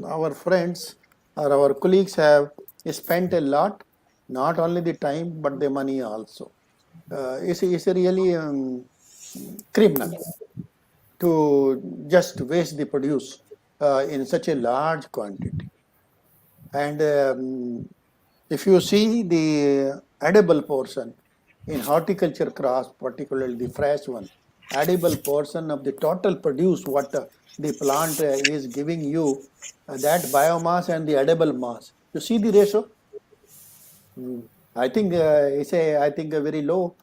our friends or our colleagues have spent a lot, not only the time but the money also. It's really criminal to just waste the produce in such a large quantity. And if you see the edible portion in horticulture crops, particularly the fresh one, edible portion of the total produce what the plant is giving you, that biomass and the edible mass. You see the ratio? I think a very low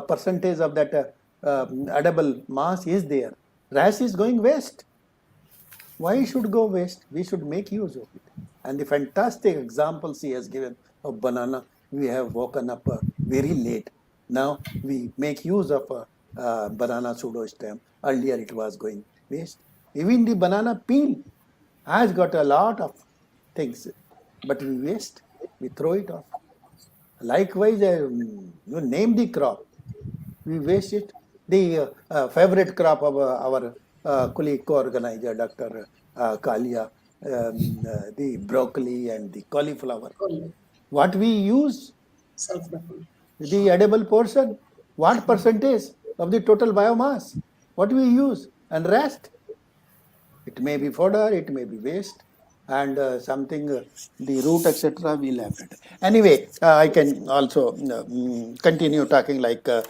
percentage of that edible mass is there. Rest is going waste. Why should go waste? We should make use of it. And the fantastic examples he has given of banana, we have woken up very late. Now we make use of banana pseudo stem. Earlier it was going waste. Even the banana peel has got a lot of things, but we waste, we throw it off. Likewise, you name the crop, we waste it. The favorite crop of our colleague co-organizer, Dr. Kalia, the broccoli and the cauliflower. What we use, the edible portion, what percentage of the total biomass, what we use, and rest, it may be fodder, it may be waste, and something, the root, etc. we left it. Anyway, I can also continue talking like Dr.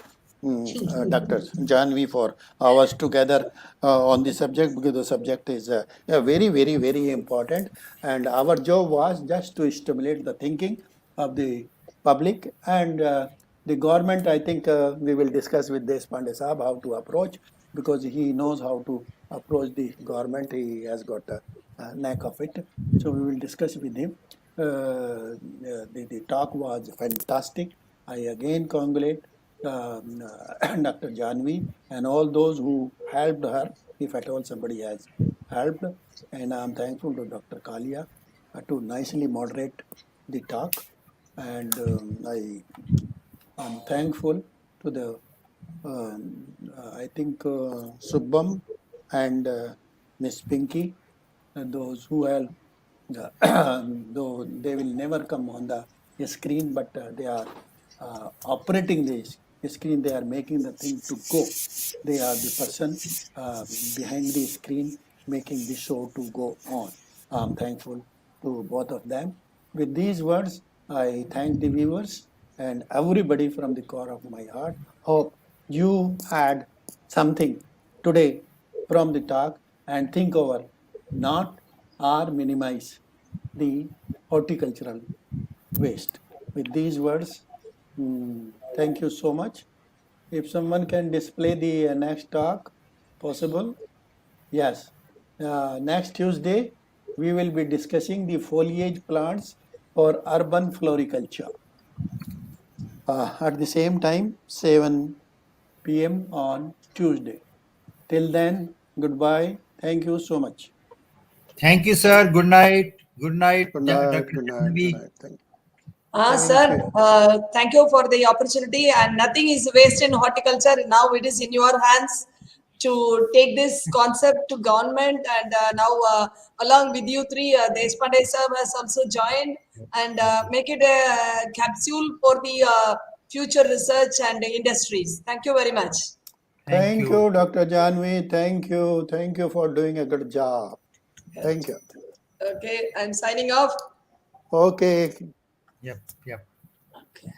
Janavi for hours together on the subject, because the subject is very, very, very important. And our job was just to stimulate the thinking of the public and the government. I think we will discuss with Deshpande Saab how to approach, because he knows how to approach the government. He has got a knack of it. So we will discuss with him. The talk was fantastic. I again congratulate Dr. Janvi and all those who helped her, if at all somebody has helped. And I'm thankful to Dr. Kalia to nicely moderate the talk. And I'm thankful to the, I think, Subbam and Miss Pinky, those who have, though they will never come on the screen, but they are operating the screen, they are making the thing to go. They are the person behind the screen making the show to go on. I'm thankful to both of them. With these words, I thank the viewers and everybody from the core of my heart. Hope you had something today from the talk and think over, not or minimize the horticultural waste. With these words, thank you so much. If someone can display the next talk, possible? Yes. Next Tuesday, we will be discussing the foliage plants for urban floriculture. At the same time, 7 p.m. on Tuesday. Till then, goodbye. Thank you so much. Thank you, sir. Good night. Good night, Good night. Dr. Good night. Janavi. Good night. Thank you. Sir, thank you for the opportunity, and nothing is wasted in horticulture. Now it is in your hands to take this concept to government, and now along with you three, Deshpande sir has also joined, and make it a capsule for the future research and industries. Thank you very much. Thank you, Dr. Janvi. Thank you. Thank you for doing a good job. Thank you. Okay, I'm signing off. Okay. Yep. Okay.